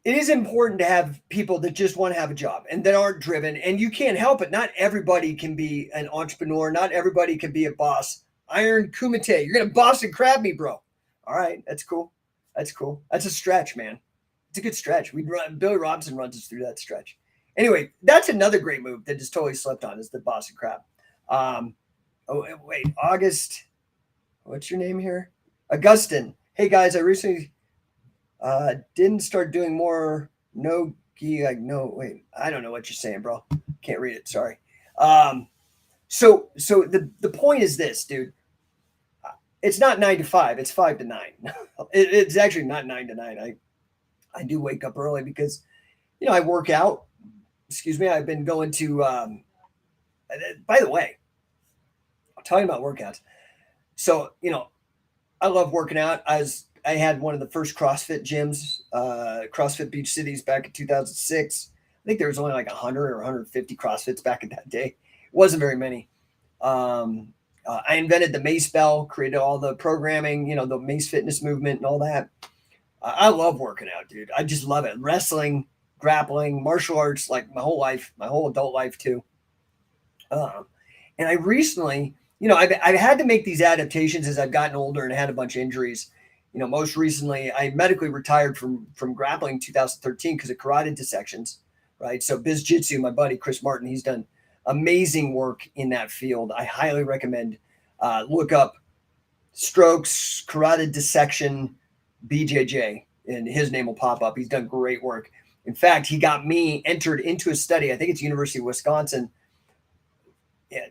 it is important to have people that just want to have a job and that aren't driven, and you can't help it. Not everybody can be an entrepreneur. Not everybody can be a boss. Iron Kumite, you're going to Boston crab me, bro. All right. That's cool. That's cool. That's a stretch, man. It's a good stretch. Billy Robinson runs us through that stretch. Anyway, that's another great move that just totally slept on is the Boston crab. Wait, August. What's your name here? Augustin. Hey guys, I recently didn't start doing more wait, I don't know what you're saying, bro. Can't read it. Sorry. So the point is this, dude. It's not 9 to 5. It's 5 to 9. It's actually not 9 to 9. I do wake up early because, I work out. Excuse me. I've been going to, by the way, I'm talking about workouts. So, I love working out. I had one of the first CrossFit gyms, CrossFit Beach Cities back in 2006. I think there was only like 100 or 150 CrossFits back in that day. It wasn't very many. I invented the Mace Bell, created all the programming, the Mace Fitness movement and all that. I love working out, dude. I just love it. Wrestling, grappling, martial arts, like my whole life, my whole adult life too. And I recently, I've had to make these adaptations as I've gotten older and had a bunch of injuries. Most recently, I medically retired from grappling in 2013 because of carotid dissections. right? So Biz Jitsu, my buddy Chris Martin, he's done amazing work in that field. I highly recommend look up strokes, carotid dissection, BJJ, and his name will pop up. He's done great work. In fact, he got me entered into a study. I think it's University of Wisconsin,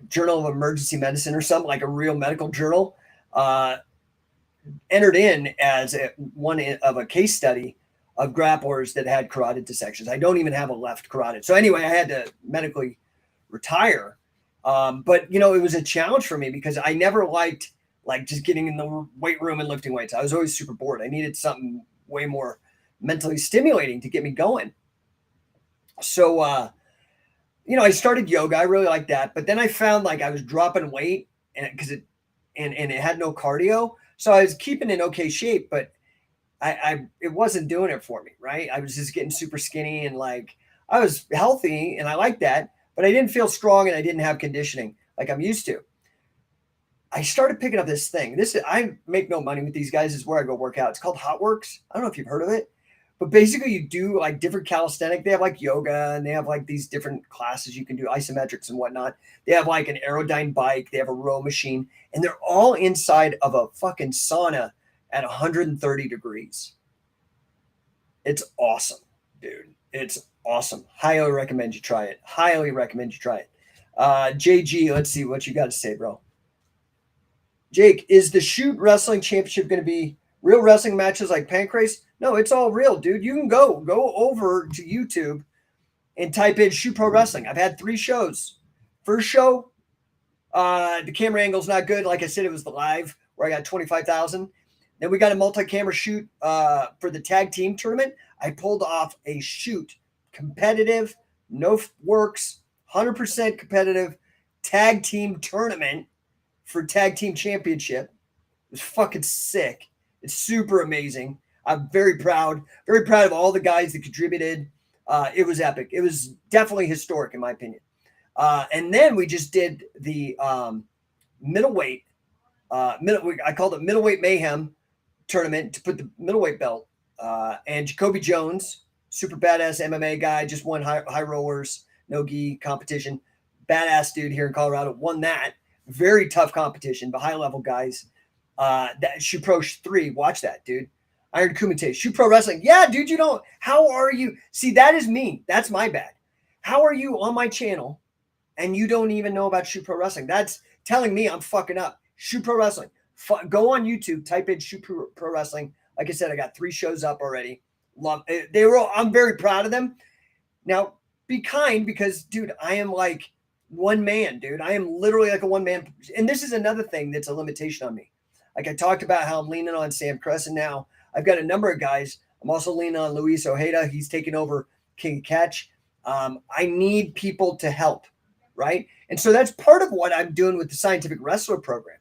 Journal of Emergency Medicine or something, like a real medical journal. Entered in as one of a case study of grapplers that had carotid dissections. I don't even have a left carotid. So anyway, I had to medically retire. But it was a challenge for me because I never liked like just getting in the weight room and lifting weights. I was always super bored. I needed something way more mentally stimulating to get me going. So, I started yoga. I really liked that. But then I found like I was dropping weight and because it had no cardio. So I was keeping in okay shape, but it wasn't doing it for me, right? I was just getting super skinny and like I was healthy and I liked that, but I didn't feel strong and I didn't have conditioning like I'm used to. I started picking up this thing. I make no money with these guys. This is where I go work out. It's called Hot Works. I don't know if you've heard of it, but basically you do like different calisthenic. They have like yoga and they have like these different classes you can do, isometrics and whatnot. They have like an Aerodyne bike. They have a row machine and they're all inside of a fucking sauna at 130 degrees. It's awesome, dude. It's awesome. Highly recommend you try it. Highly recommend you try it. JG, let's see what you got to say, bro. Jake, is the Shoot Wrestling Championship going to be real wrestling matches like Pancrase? No, it's all real, dude. You can go over to YouTube and type in Shoot Pro Wrestling. I've had 3 shows. First show, the camera angle's not good. Like I said, it was the live where I got 25,000. Then we got a multi-camera shoot for the tag team tournament. I pulled off a shoot, competitive, no works, 100% competitive tag team tournament for tag team championship. It was fucking sick. It's super amazing. I'm very proud of all the guys that contributed. It was epic. It was definitely historic in my opinion. And then we just did the middleweight, I called it Middleweight Mayhem tournament to put the middleweight belt. And Jacoby Jones, super badass MMA guy, just won high rollers, no gi competition. Badass dude here in Colorado, won that. Very tough competition, but high level guys. That Shoot Pro 3, watch that, dude. Iron Kumite, Shoot Pro Wrestling. Yeah, dude, how are you? See, that is me. That's my bad. How are you on my channel and you don't even know about Shoot Pro Wrestling? That's telling me I'm fucking up. Shoot Pro Wrestling. Go on YouTube, type in Shoot Pro Wrestling. Like I said, I got 3 shows up already. Love it. I'm very proud of them. Now, be kind because, dude, I am like one man, dude. I am literally like a one man. And this is another thing that's a limitation on me. Like I talked about how I'm leaning on Sam Crescent now. I've got a number of guys. I'm also leaning on Luis Ojeda. He's taking over King of Catch. I need people to help, right? And so that's part of what I'm doing with the Scientific Wrestler program.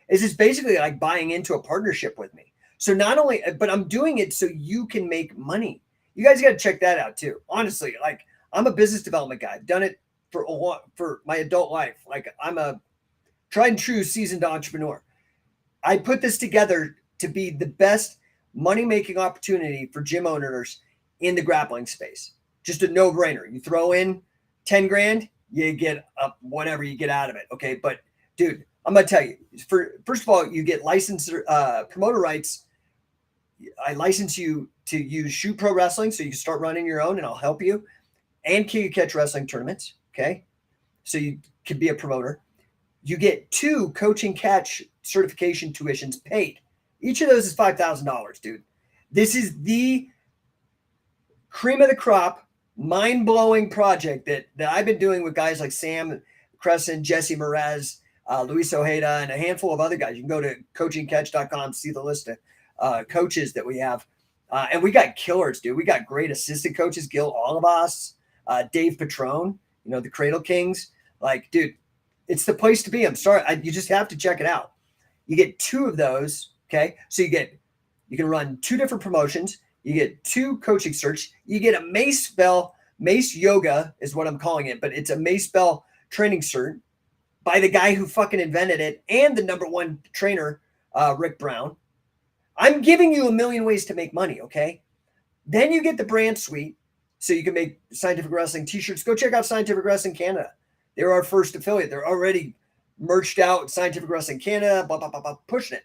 Is it's basically like buying into a partnership with me. So not only, but I'm doing it so you can make money. You guys got to check that out too. Honestly, like I'm a business development guy. I've done it for my adult life. Like I'm a tried and true seasoned entrepreneur. I put this together to be the best money-making opportunity for gym owners in the grappling space. Just a no-brainer. You throw in 10 grand, you get up whatever you get out of it. Okay. But dude, I'm going to tell you, first of all, you get licensed promoter rights. I license you to use Shoot Pro Wrestling so you can start running your own and I'll help you, and King of Catch wrestling tournaments. Okay. So you can be a promoter. You get 2 coaching catch certification tuitions paid. Each of those is $5,000, dude. This is the cream of the crop, mind-blowing project that I've been doing with guys like Sam Crescent, Jesse Mraz, Luis Ojeda, and a handful of other guys. You can go to coachingcatch.com, see the list of coaches that we have. And we got killers, dude. We got great assistant coaches, Gil Olivas, Dave Petrone, the Cradle Kings. Like, dude, it's the place to be. I'm sorry. You just have to check it out. You get 2 of those. Okay. So you can run 2 different promotions. You get 2 coaching certs. You get a Mace Bell, Mace Yoga is what I'm calling it, but it's a Mace Bell training cert by the guy who fucking invented it and the #1 trainer, Rick Brown. I'm giving you a million ways to make money. Okay. Then you get the brand suite. so you can make Scientific Wrestling t-shirts. Go check out Scientific Wrestling Canada. They're our first affiliate. They're already merged out Scientific Wrestling Canada, blah, blah, blah, blah, pushing it.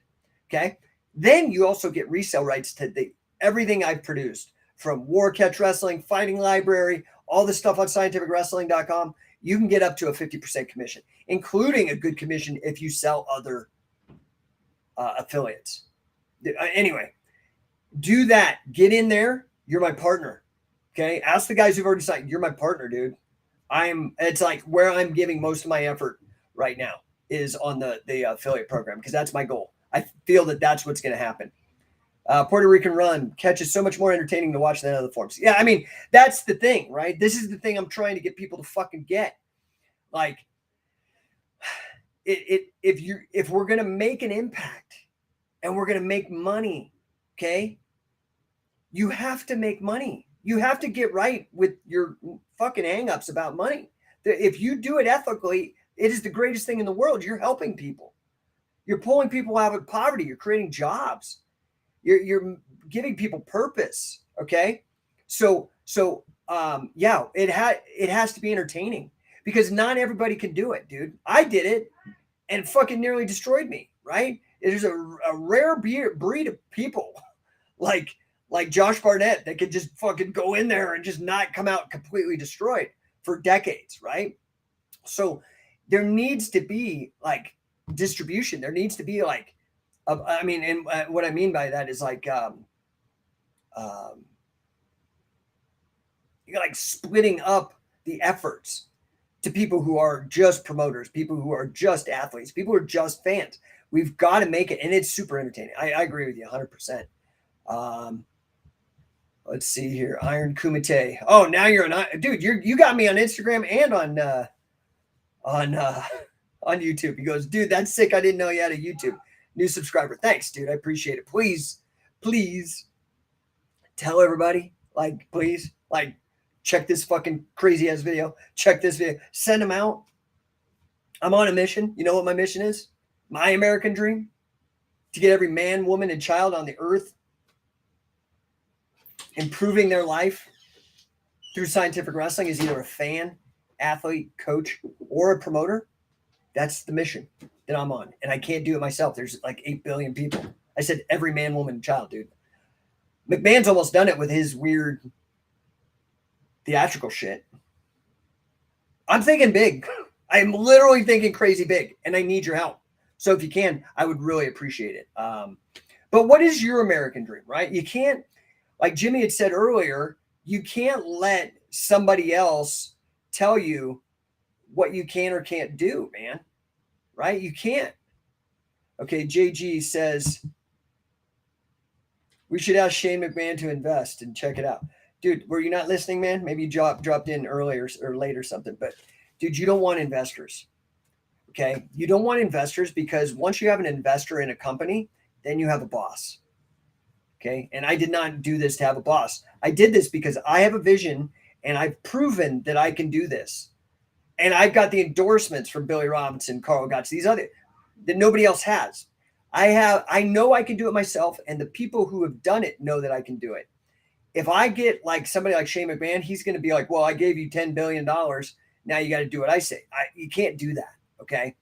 Okay. Then you also get resale rights to everything I've produced, from War Catch Wrestling, Fighting Library, all this stuff on scientificwrestling.com. You can get up to a 50% commission, including a good commission if you sell other affiliates. Anyway, do that. Get in there. You're my partner. Okay. Ask the guys who've already signed. You're my partner, dude. It's like where I'm giving most of my effort right now is on the affiliate program, because that's my goal. I feel that that's what's going to happen. Puerto Rican Run Catch is so much more entertaining to watch than other forms. Yeah, I mean, that's the thing, right? This is the thing I'm trying to get people to fucking get. Like, if we're going to make an impact and we're going to make money, okay, you have to make money. You have to get right with your fucking hangups about money. If you do it ethically, it is the greatest thing in the world. You're helping people. You're pulling people out of poverty. You're creating jobs. You're giving people purpose. Okay. So yeah, it has to be entertaining, because not everybody can do it, dude. I did it and fucking nearly destroyed me. Right. There's a rare breed of people like Josh Barnett that could just fucking go in there and just not come out completely destroyed for decades. Right. So there needs to be like distribution. There needs to be like, I mean, and what I mean by that is like splitting up the efforts to people who are just promoters, people who are just athletes, people who are just fans. We've got to make it, and it's super entertaining. I agree with you 100%. Let's see here, Iron Kumite. Oh, now you're on, dude. You got me on Instagram and on YouTube. He goes, dude, that's sick. I didn't know you had a YouTube. New subscriber. Thanks, dude. I appreciate it. Please tell everybody, please, check this fucking crazy ass video. Check this video. Send them out. I'm on a mission. You know what my mission is? My American dream? To get every man, woman, and child on the earth improving their life through scientific wrestling is either a fan, athlete, coach, or a promoter. That's the mission that I'm on. And I can't do it myself. There's like 8 billion people. I said every man, woman, and child, dude. McMahon's almost done it with his weird theatrical shit. I'm thinking big. I'm literally thinking crazy big, and I need your help. So if you can, I would really appreciate it. But what is your American dream, right? You can't, like Jimmy had said earlier, you can't let somebody else tell you what you can or can't do, man. Right? You can't. Okay, JG says we should ask Shane McMahon to invest and check it out. Dude, were you not listening, man? Maybe you dropped in earlier or late or something. But, dude, you don't want investors. Okay? You don't want investors, because once you have an investor in a company, then you have a boss. Okay? And I did not do this to have a boss. I did this because I have a vision, and I've proven that I can do this. And I've got the endorsements from Billy Robinson, Carl Gotch, these other that nobody else has. I know I can do it myself, and the people who have done it know that I can do it. If I get like somebody like Shane McMahon, he's going to be like, well, I gave you $10 billion. Now you got to do what I say. You can't do that. Okay.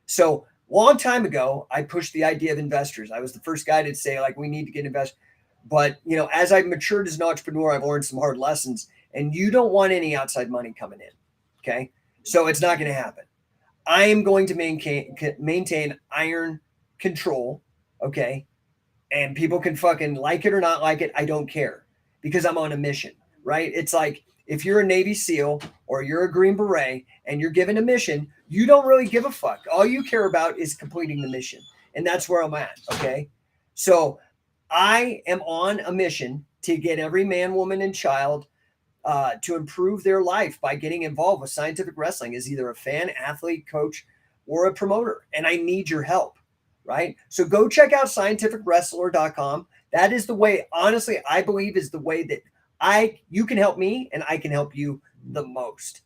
So long time ago, I pushed the idea of investors. I was the first guy to say, like, we need to get investors. But, you know, as I've matured as an entrepreneur, I've learned some hard lessons, and you don't want any outside money coming in. Okay. So it's not going to happen. I am going to maintain iron control. Okay. And people can fucking like it or not like it. I don't care, because I'm on a mission, right? It's like if you're a Navy SEAL or you're a Green Beret and you're given a mission, you don't really give a fuck. All you care about is completing the mission. And that's where I'm at. Okay. So I am on a mission to get every man, woman, and child to improve their life by getting involved with scientific wrestling as either a fan, athlete, coach, or a promoter. And I need your help, right? So go check out scientificwrestler.com. That is the way, honestly, I believe is the way that you can help me and I can help you the most.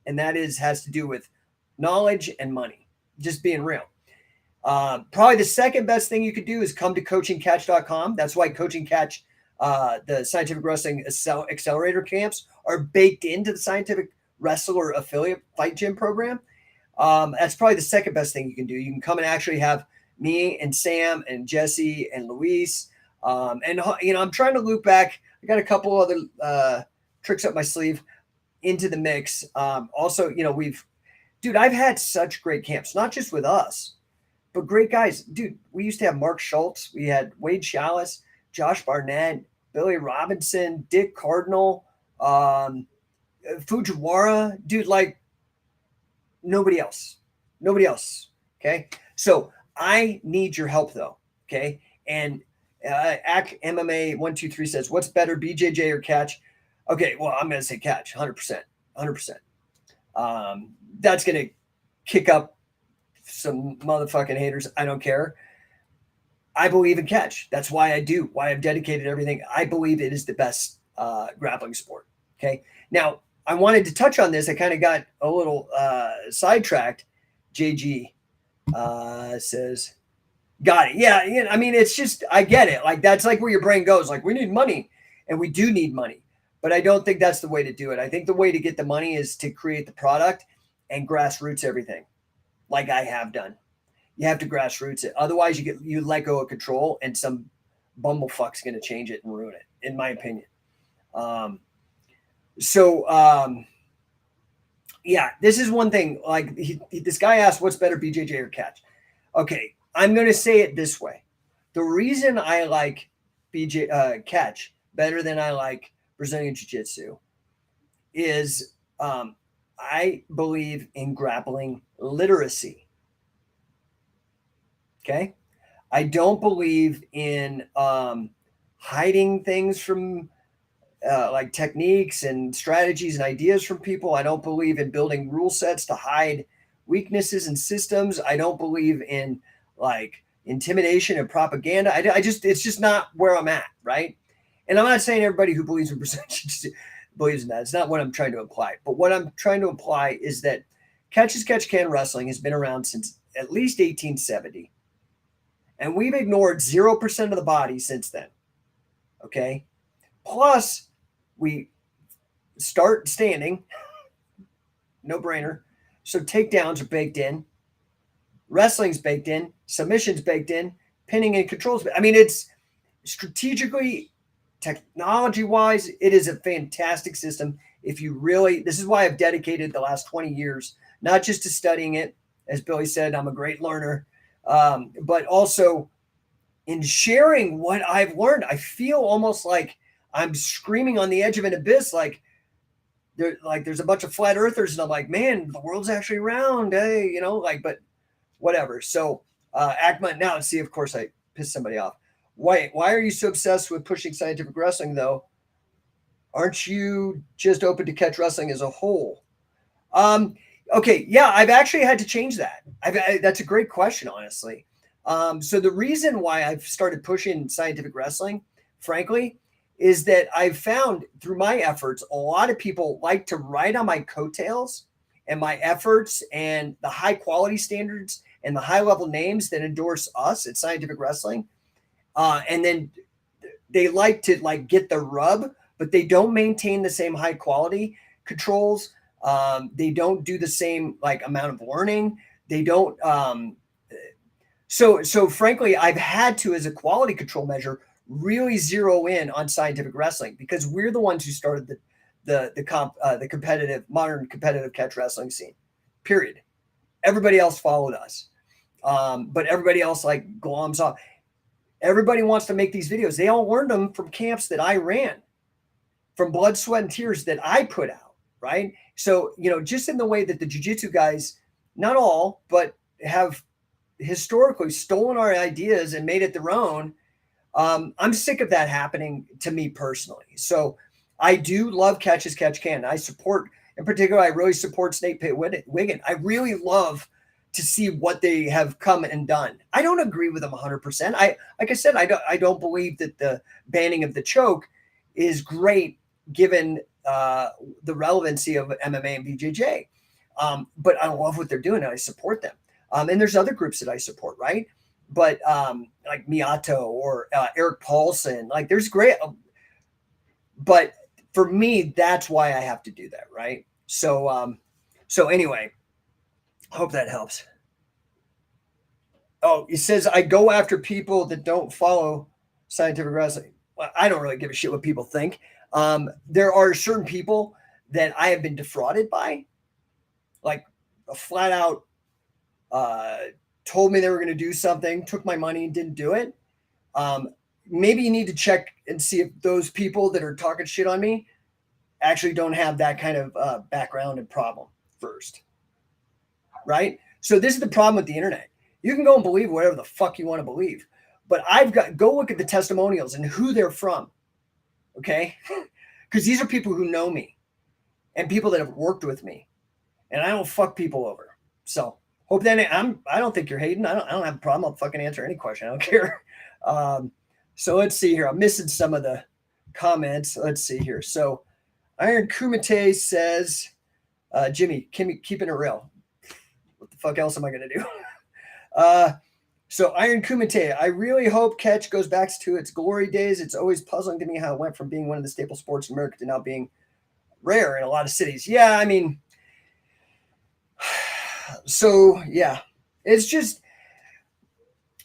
And that has to do with knowledge and money, just being real. Probably the second best thing you could do is come to coachingcatch.com. That's why Coaching Catch, the scientific wrestling accelerator camps are baked into the Scientific Wrestler affiliate fight gym program. That's probably the second best thing you can do. You can come and actually have me and Sam and Jesse and Luis. And, I'm trying to loop back. I got a couple other tricks up my sleeve into the mix. Also, I've had such great camps, not just with us, but great guys. Dude, we used to have Mark Schultz. We had Wade Chalice, Josh Barnett, Billy Robinson, Dick Cardinal, Fujiwara. Dude, like nobody else. Nobody else. Okay. So I need your help though. Okay. And AC MMA 123 says, what's better, BJJ or catch? Okay. Well, I'm going to say catch 100%. 100%. That's going to kick up some motherfucking haters. I don't care. I believe in catch. That's why I've dedicated everything. I believe it is the best grappling sport. Okay. Now, I wanted to touch on this. I kind of got a little sidetracked. JG says, got it. Yeah. I mean, it's just, I get it. Like, that's like where your brain goes. Like, we need money, and we do need money. But I don't think that's the way to do it. I think the way to get the money is to create the product and grassroots everything, like I have done. You have to grassroots it. Otherwise, you let go of control, and some bumblefuck's going to change it and ruin it, in my opinion. Yeah, this is one thing. Like this guy asked, what's better, BJJ or catch? Okay, I'm going to say it this way. The reason I like catch better than I like Brazilian Jiu-Jitsu is I believe in grappling literacy. Okay? I don't believe in hiding things from like techniques and strategies and ideas from people. I don't believe in building rule sets to hide weaknesses and systems. I don't believe in like intimidation and propaganda. It's just not where I'm at, right? And I'm not saying everybody who believes in percentage believes in that. It's not what I'm trying to imply. But what I'm trying to imply is that catch as catch can wrestling has been around since at least 1870. And we've ignored 0% of the body since then. Okay? Plus, we start standing. No brainer. So takedowns are baked in. Wrestling's baked in. Submission's baked in. Pinning and controls. I mean, it's strategically, technology-wise, it is a fantastic system. If you really, this is why I've dedicated the last 20 years, not just to studying it. As Billy said, I'm a great learner. But also in sharing what I've learned. I feel almost like I'm screaming on the edge of an abyss, like there's a bunch of flat earthers, and I'm like, man, the world's actually round, hey, but whatever. So Akma, now see, of course I pissed somebody off. Why are you so obsessed with pushing scientific wrestling though? Aren't you just open to catch wrestling as a whole? Okay, yeah, I've actually had to change that. That's a great question, honestly. So the reason why I've started pushing scientific wrestling, frankly, is that I've found through my efforts, a lot of people like to ride on my coattails and my efforts and the high quality standards and the high level names that endorse us at Scientific Wrestling. And then they like to get the rub, but they don't maintain the same high quality controls. They don't do the same amount of learning. They don't. So frankly, I've had to, as a quality control measure, really zero in on scientific wrestling because we're the ones who started the competitive, modern competitive catch wrestling scene. Period. Everybody else followed us, but everybody else gloms off. Everybody wants to make these videos. They all learned them from camps that I ran, from blood, sweat, and tears that I put out. Right. So just in the way that the jiu-jitsu guys, not all, but have historically stolen our ideas and made it their own. I'm sick of that happening to me personally. So I do love catch as catch can. I support, in particular, I really support Snake Pit Wigan. I really love to see what they have come and done. I don't agree with them 100%. Like I said, I don't believe that the banning of the choke is great given the relevancy of MMA and BJJ. But I love what they're doing and I support them. And there's other groups that I support, right? But like Miyato or Eric Paulson, there's great. But for me, that's why I have to do that, right? So anyway, hope that helps. Oh, he says I go after people that don't follow scientific wrestling. Well, I don't really give a shit what people think. There are certain people that I have been defrauded by, like a flat out uh, told me they were going to do something, took my money and didn't do it. Um, Maybe you need to check and see if those people that are talking shit on me actually don't have that kind of background and problem first, right? So this is the problem with the internet. You can go and believe whatever the fuck you want to believe, but go look at the testimonials and who they're from, okay? Because these are people who know me and people that have worked with me, and I don't fuck people over. So hope that I don't think you're hating. I don't have a problem. I'll fucking answer any question. I don't care. So let's see here. I'm missing some of the comments. Let's see here. So Iron Kumite says, Jimmy, keeping it real. What the fuck else am I going to do? So Iron Kumite, I really hope catch goes back to its glory days. It's always puzzling to me how it went from being one of the staple sports in America to now being rare in a lot of cities. Yeah, I mean, so yeah, it's just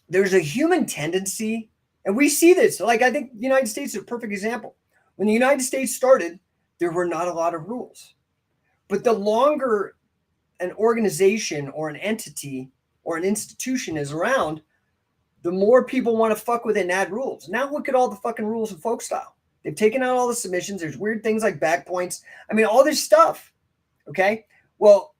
there's a human tendency, and we see this. Like, I think the United States is a perfect example. When the United States started, there were not a lot of rules. But the longer an organization or an entity or an institution is around, the more people want to fuck with it and add rules. Now look at all the fucking rules of folk style. They've taken out all the submissions. There's weird things like back points. I mean, all this stuff. Okay. Well,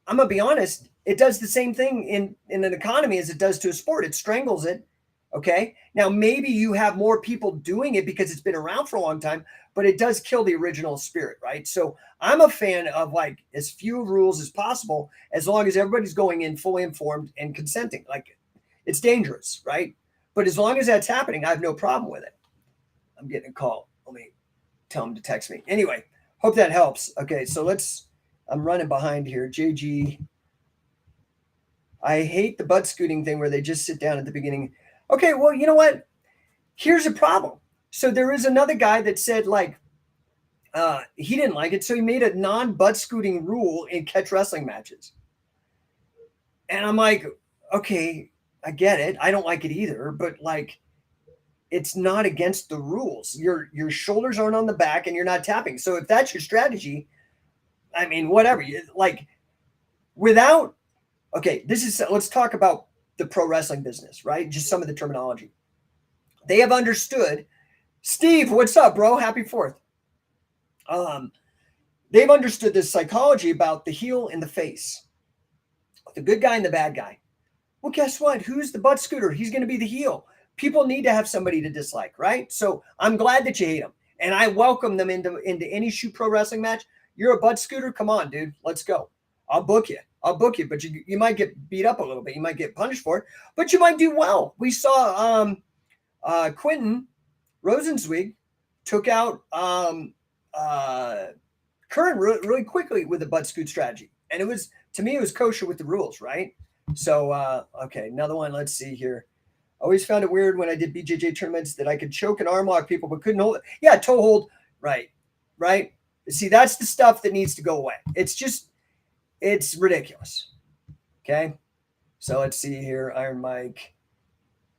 I'm going to be honest. It does the same thing in an economy as it does to a sport. It strangles it. Okay. Now, maybe you have more people doing it because it's been around for a long time, but it does kill the original spirit, right? So I'm a fan of like as few rules as possible, as long as everybody's going in fully informed and consenting. Like, it's dangerous, right? But as long as that's happening, I have no problem with it. I'm getting a call. Let me tell him to text me. Anyway, hope that helps. Okay, so I'm running behind here. JG, I hate the butt scooting thing where they just sit down at the beginning. Okay, well, you know what? Here's a problem. So there is another guy that said like he didn't like it, so he made a non-butt scooting rule in catch wrestling matches. And I'm like, okay, I get it. I don't like it either, but like it's not against the rules. Your shoulders aren't on the back and you're not tapping. So if that's your strategy, I mean, whatever. Like without okay, let's talk about the pro wrestling business, right? Just some of the terminology. They have understood. Steve, what's up, bro? Happy 4th. They've understood this psychology about the heel and the face, the good guy and the bad guy. Well, guess what? Who's the butt scooter? He's going to be the heel. People need to have somebody to dislike, right? So I'm glad that you hate them, and I welcome them into any shoot pro wrestling match. You're a butt scooter. Come on, dude. Let's go. I'll book you. But you might get beat up a little bit. You might get punished for it, but you might do well. We saw Quentin Rosenzweig took out Curran really quickly with a butt scoot strategy. And to me, it was kosher with the rules, right? So, okay, another one. Let's see here. Always found it weird when I did BJJ tournaments that I could choke and arm lock people, but couldn't hold it. Yeah, toe hold. Right. See, that's the stuff that needs to go away. It's ridiculous. Okay. So let's see here. Iron Mike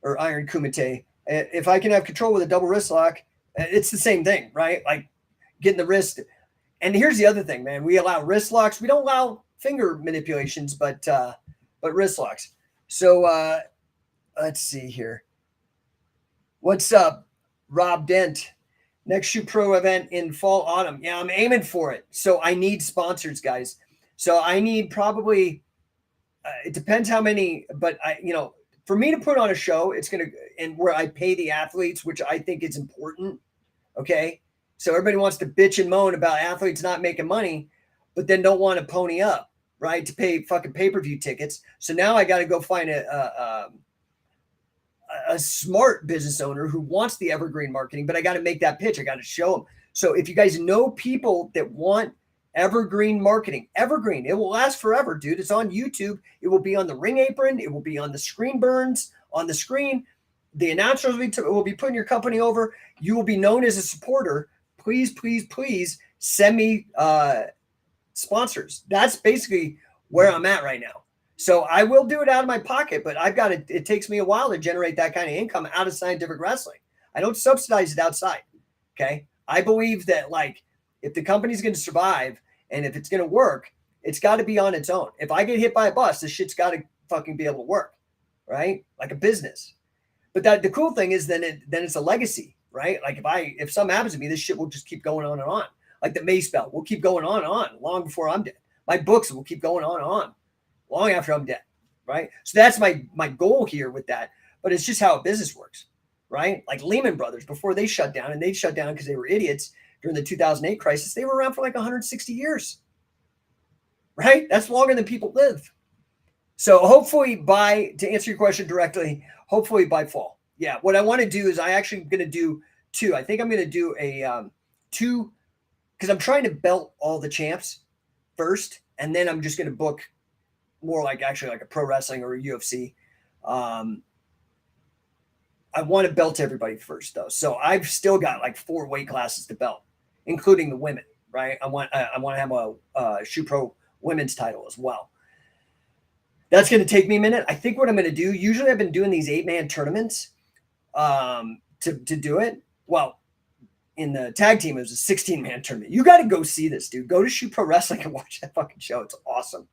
or Iron Kumite. If I can have control with a double wrist lock, it's the same thing, right? Like getting the wrist. And here's the other thing, man. We allow wrist locks. We don't allow finger manipulations, but wrist locks. So let's see here. What's up, Rob Dent? Next Shoot Pro event in fall, autumn. Yeah, I'm aiming for it. So I need sponsors, guys. So I need probably, it depends how many, but for me to put on a show, it's going to, and where I pay the athletes, which I think is important. Okay. So everybody wants to bitch and moan about athletes not making money, but then don't want to pony up, right? To pay fucking pay-per-view tickets. So now I got to go find a smart business owner who wants the evergreen marketing, but I got to make that pitch. I got to show them. So if you guys know people that want evergreen marketing, evergreen, it will last forever, dude. It's on YouTube. It will be on the ring apron. It will be on the screen burns on the screen. The announcers will be putting your company over. You will be known as a supporter, please, please, please send me sponsors. That's basically where I'm at right now. So I will do it out of my pocket, but I've got it takes me a while to generate that kind of income out of scientific wrestling. I don't subsidize it outside. Okay. I believe that, like, if the company's going to survive and if it's going to work, it's got to be on its own. If I get hit by a bus, this shit's got to fucking be able to work, right? Like a business. But that the cool thing is then it's a legacy, right? Like if something happens to me, this shit will just keep going on and on. Like the Mace Belt will keep going on and on long before I'm dead. My books will keep going on and on long after I'm dead, right? So that's my goal here with that. But it's just how a business works, right? Like Lehman Brothers, before they shut down, and they shut down because they were idiots during the 2008 crisis, they were around for like 160 years, right? That's longer than people live. So hopefully to answer your question directly, hopefully by fall. Yeah, what I want to do is I actually going to do two. I think I'm going to do a two, because I'm trying to belt all the champs first, and then I'm just going to book more like actually like a pro wrestling or a UFC. I want to belt everybody first though, so I've still got like 4 weight classes to belt, including the women. Right? I want to have a Shoe Pro women's title as well. That's going to take me a minute. I think what I'm going to do, usually I've been doing these 8-man tournaments to do it. Well, in the tag team, it was a 16-man tournament. You got to go see this, dude. Go to Shoe Pro Wrestling and watch that fucking show. It's awesome.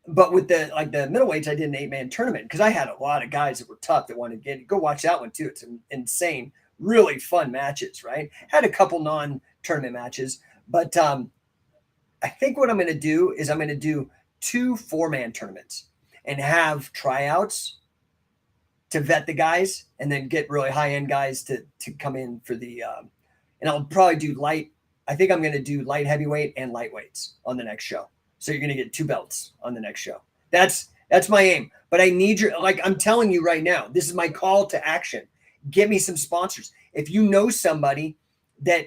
But with the middleweights, I did an 8-man tournament because I had a lot of guys that were tough that wanted to get. Go watch that one too. It's insane, really fun matches. Right? Had a couple non-tournament matches, but I think what I'm going to do is I'm going to do 2 4-man tournaments and have tryouts to vet the guys, and then get really high-end guys to come in for the and I'll probably do light. I think I'm going to do light heavyweight and lightweights on the next show. So you're going to get 2 belts on the next show. That's my aim. But I need your, like I'm telling you right now, this is my call to action. Get me some sponsors. If you know somebody that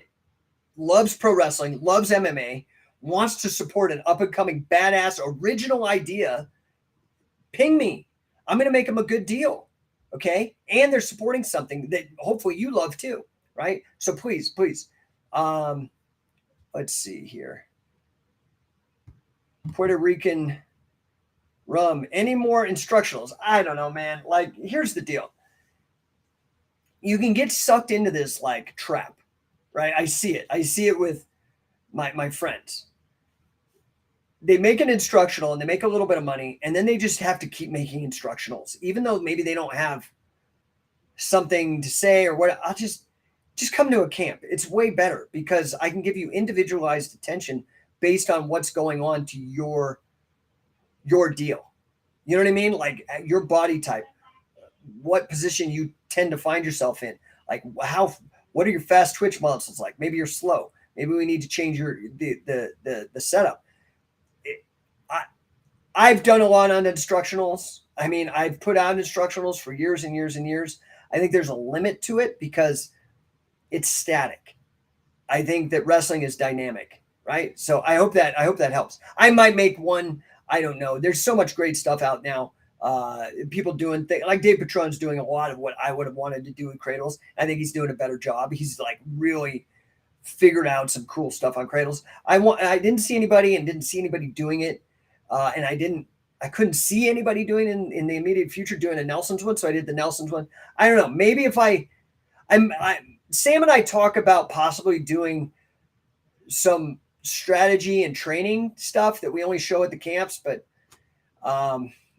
loves pro wrestling, loves MMA, wants to support an up-and-coming badass original idea, ping me. I'm going to make them a good deal. Okay? And they're supporting something that hopefully you love too, right? So please. Let's see here. Puerto Rican rum. Any more instructionals? I don't know, man. Like, here's the deal. You can get sucked into this like trap, right? I see it. I see it with my friends. They make an instructional and they make a little bit of money, and then they just have to keep making instructionals, even though maybe they don't have something to say or what. I'll just come to a camp. It's way better because I can give you individualized attention based on what's going on to your deal. You know what I mean? Like your body type, what position you tend to find yourself in. Like what are your fast twitch muscles like? Maybe you're slow. Maybe we need to change the setup. I've done a lot on instructionals. I mean, I've put out instructionals for years and years and years. I think there's a limit to it because it's static. I think that wrestling is dynamic, right? So I hope that helps. I might make one. I don't know. There's so much great stuff out now. People doing things like Dave Patron's doing a lot of what I would have wanted to do in cradles. I think he's doing a better job. He's like really figured out some cool stuff on cradles. I didn't see anybody doing it. And I couldn't see anybody doing it in the immediate future doing a Nelson's one. So I did the Nelson's one. I don't know. Maybe if Sam and I talk about possibly doing some strategy and training stuff that we only show at the camps, but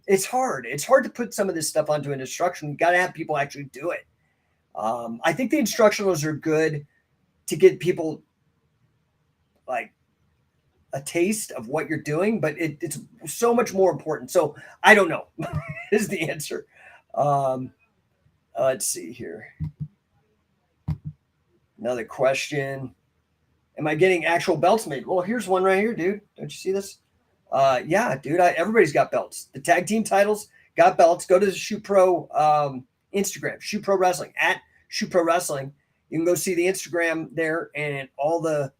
it's hard. It's hard to put some of this stuff onto an instruction. You got to have people actually do it. I think the instructionals are good to get people like a taste of what you're doing, but it's so much more important. So I don't know is the answer. Let's see here. Another question. Am I getting actual belts made? Well, here's one right here, dude. Don't you see this? Yeah, dude. Everybody's got belts. The tag team titles got belts. Go to the Shoe Pro Instagram, Shoe Pro Wrestling, at Shoe Pro Wrestling. You can go see the Instagram there and all the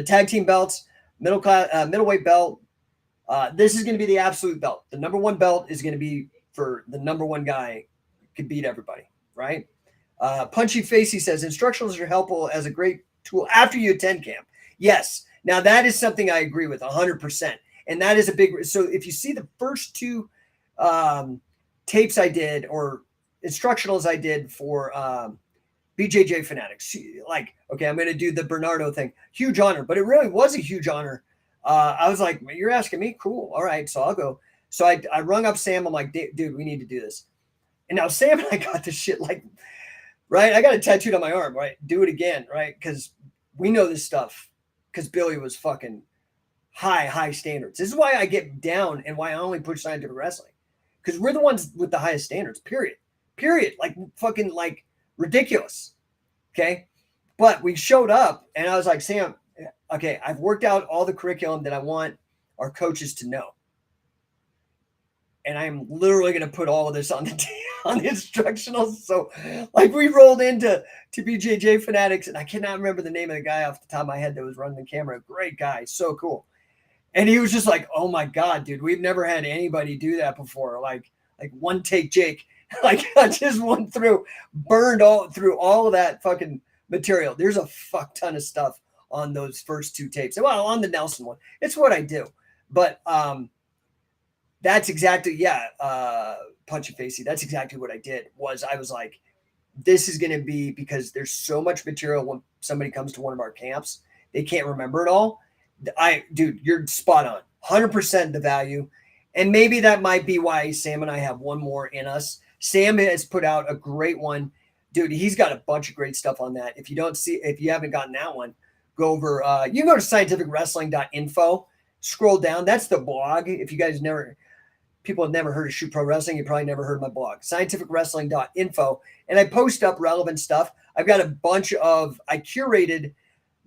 tag team belts, middleweight belt. This is going to be the absolute belt. The number 1 belt is going to be for the number 1 guy who can beat everybody, right? Punchy Facey says instructionals are helpful as a great tool after you attend camp. Yes. Now that is something I agree with 100%. And that is a big, so if you see the first two tapes I did or instructionals I did for BJJ Fanatics, like, okay, I'm going to do the Bernardo thing. Huge honor, but it really was a huge honor. I was like, you're asking me? Cool. All right. So I'll go. So I rung up Sam. I'm like, dude, we need to do this. And now Sam and I got this shit like, right? I got it tattooed on my arm, right? Do it again, right? Because we know this stuff because Billy was fucking high standards. This is why I get down and why I only push scientific wrestling because we're the ones with the highest standards, period. Like fucking like ridiculous. Okay. But we showed up and I was like, Sam, okay, I've worked out all the curriculum that I want our coaches to know. And I'm literally going to put all of this on the on the instructionals. So like we rolled into BJJ Fanatics and I cannot remember the name of the guy off the top of my head that was running the camera. Great guy. So cool. And he was just like, oh my God, dude, we've never had anybody do that before. Like one take Jake, like I just went through, burned all through all of that fucking material. There's a fuck ton of stuff on those first two tapes. Well, on the Nelson one, it's what I do. But that's exactly, Punchy Facey. That's exactly what I did was I was like, this is going to be because there's so much material when somebody comes to one of our camps, they can't remember it all. Dude, you're spot on. 100% the value. And maybe that might be why Sam and I have one more in us. Sam has put out a great one. Dude, he's got a bunch of great stuff on that. If you haven't gotten that one, go over, you can go to scientificwrestling.info, scroll down. That's the blog. If you guys people have never heard of Shoot Pro Wrestling, you probably never heard my blog, scientificwrestling.info. And I post up relevant stuff. I've got a bunch of, I curated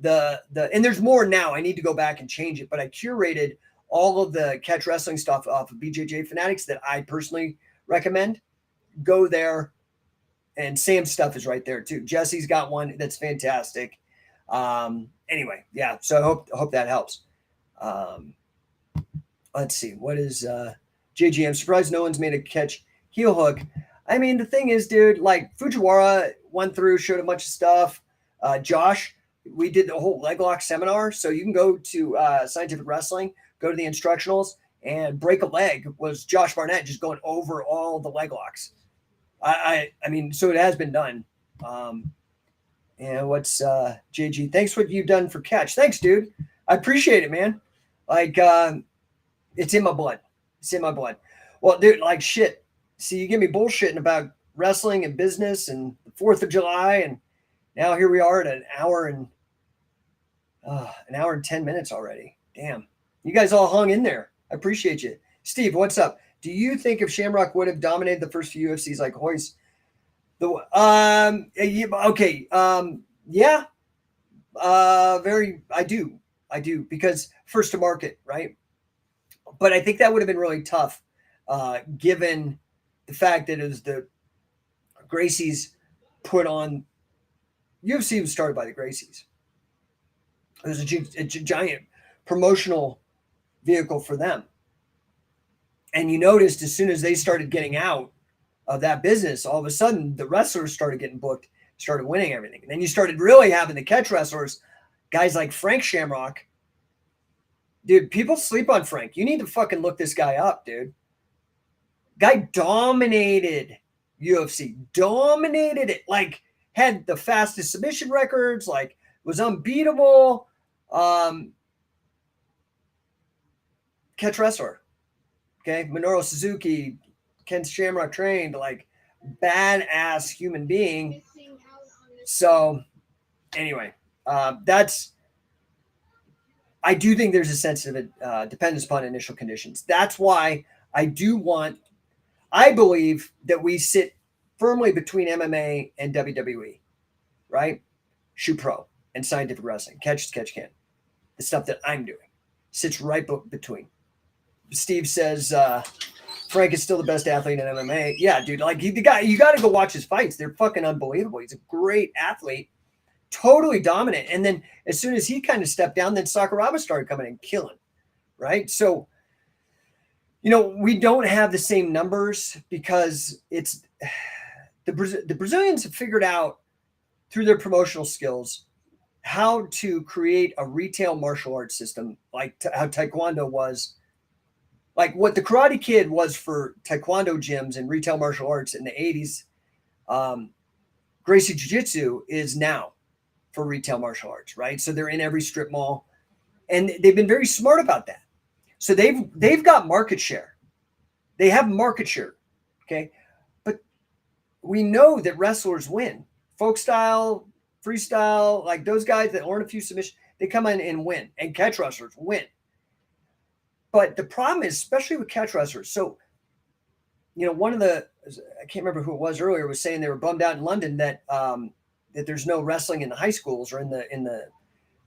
and there's more now. I need to go back and change it, but I curated all of the catch wrestling stuff off of BJJ Fanatics that I personally recommend. Go there. And Sam's stuff is right there too. Jesse's got one that's fantastic. Anyway, yeah. So I hope that helps. Let's see. What is JG? I'm surprised no one's made a catch heel hook. I mean, the thing is, dude, like Fujiwara went through, showed a bunch of stuff. Josh, we did the whole leg lock seminar. So you can go to Scientific Wrestling, go to the instructionals, and break a leg was Josh Barnett just going over all the leg locks. I mean, so it has been done. And what's JG? Thanks for what you've done for catch. Thanks, dude. I appreciate it, man. Like, it's in my blood. It's in my blood. Well, dude, like shit. See, you give me bullshitting about wrestling and business and the 4th of July. And now here we are at an hour and 10 minutes already. Damn. You guys all hung in there. I appreciate you. Steve, what's up? Do you think if Shamrock would have dominated the first few UFCs like Hoyce? I do because first to market, right? But I think that would have been really tough, given the fact that it was the Gracies put on. UFC was started by the Gracies. It was a giant promotional vehicle for them. And you noticed as soon as they started getting out of that business, all of a sudden the wrestlers started getting booked, started winning everything. And then you started really having the catch wrestlers, guys like Frank Shamrock. Dude, people sleep on Frank. You need to fucking look this guy up, dude. Guy dominated UFC, dominated it, like had the fastest submission records, like was unbeatable. Catch wrestler. Okay, Minoru Suzuki, Ken Shamrock trained, like badass human being. So anyway, I do think there's a sensitive dependence upon initial conditions. That's why I believe that we sit firmly between MMA and WWE, right? Shoot Pro and Scientific Wrestling, catch can. The stuff that I'm doing sits right between. Steve says Frank is still the best athlete in MMA. Yeah, dude. Like the guy, you got to go watch his fights. They're fucking unbelievable. He's a great athlete, totally dominant. And then as soon as he kind of stepped down, then Sakuraba started coming and killing, right? So, we don't have the same numbers because the Brazilians have figured out through their promotional skills how to create a retail martial arts system, like how Taekwondo was, like what the Karate Kid was for Taekwondo gyms and retail martial arts in the 80s. Gracie Jiu-Jitsu is now for retail martial arts, right? So they're in every strip mall, and they've been very smart about that. So they've got market share. They have market share, okay? But we know that wrestlers win. Folk style, freestyle, like those guys that learn a few submissions, they come in and win. And catch wrestlers win. But the problem is, especially with catch wrestlers, so, one of the, I can't remember who it was earlier, was saying they were bummed out in London that that there's no wrestling in the high schools or in the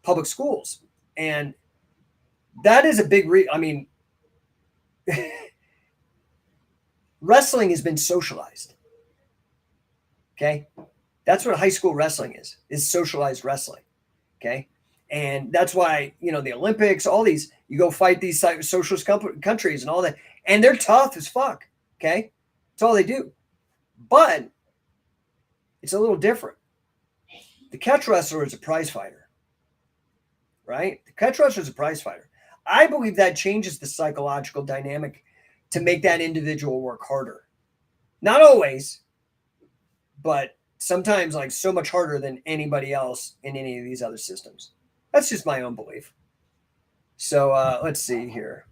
public schools. And that is a big wrestling has been socialized. Okay. That's what high school wrestling is socialized wrestling. Okay. And that's why, the Olympics, all these, you go fight these socialist countries and all that, and they're tough as fuck. Okay. That's all they do. But it's a little different. The catch wrestler is a prize fighter, right? The catch wrestler is a prize fighter. I believe that changes the psychological dynamic to make that individual work harder. Not always, but sometimes like so much harder than anybody else in any of these other systems. That's just my own belief. So let's see here.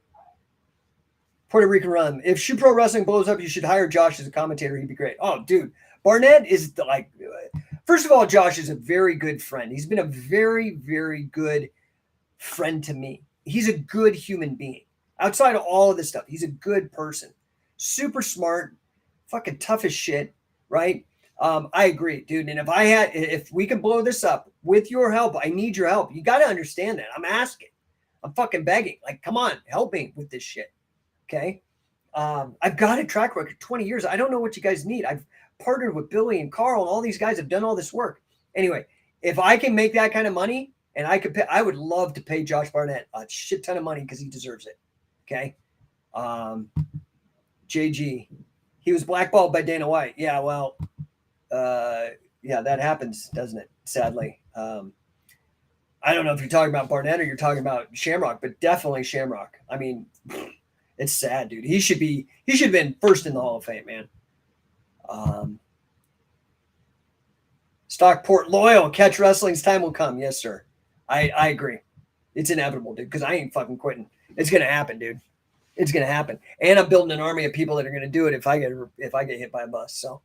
Puerto Rican Run. If Shoe Pro Wrestling blows up, you should hire Josh as a commentator. He'd be great. Oh, dude. Barnett is first of all, Josh is a very good friend. He's been a very, very good friend to me. He's a good human being. Outside of all of this stuff, he's a good person. Super smart, fucking tough as shit, right? I agree, dude. And if we can blow this up with your help, I need your help. You got to understand that. I'm asking. I'm fucking begging. Like, come on, help me with this shit. Okay. I've got a track record, 20 years. I don't know what you guys need. I've partnered with Billy and Carl, and all these guys have done all this work. Anyway, if I can make that kind of money and I would love to pay Josh Barnett a shit ton of money because he deserves it. Okay. JG, he was blackballed by Dana White. Yeah. Well, yeah, that happens, doesn't it? Sadly. I don't know if you're talking about Barnett or you're talking about Shamrock, but definitely Shamrock. I mean, it's sad, dude. He should have been first in the Hall of Fame, man. Stockport loyal, catch wrestling's time will come. Yes, sir. I agree. It's inevitable, dude, because I ain't fucking quitting. It's gonna happen, dude. It's gonna happen. And I'm building an army of people that are gonna do it if I get hit by a bus. So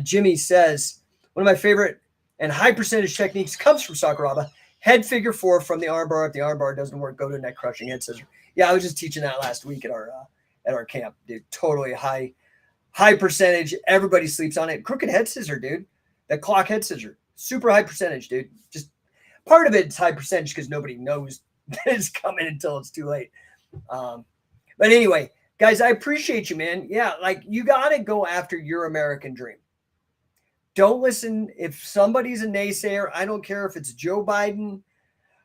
Jimmy says, one of my favorite and high percentage techniques comes from Sakuraba. Head figure 4 from the armbar. If the armbar doesn't work, go to neck crushing head scissor. Yeah, I was just teaching that last week at our camp, dude. Totally high percentage. Everybody sleeps on it. Crooked head scissor, dude. That clock head scissor. Super high percentage, dude. Just part of it's high percentage because nobody knows that it's coming until it's too late. But anyway, guys, I appreciate you, man. Yeah, like you got to go after your American dream. Don't listen. If somebody's a naysayer, I don't care if it's Joe Biden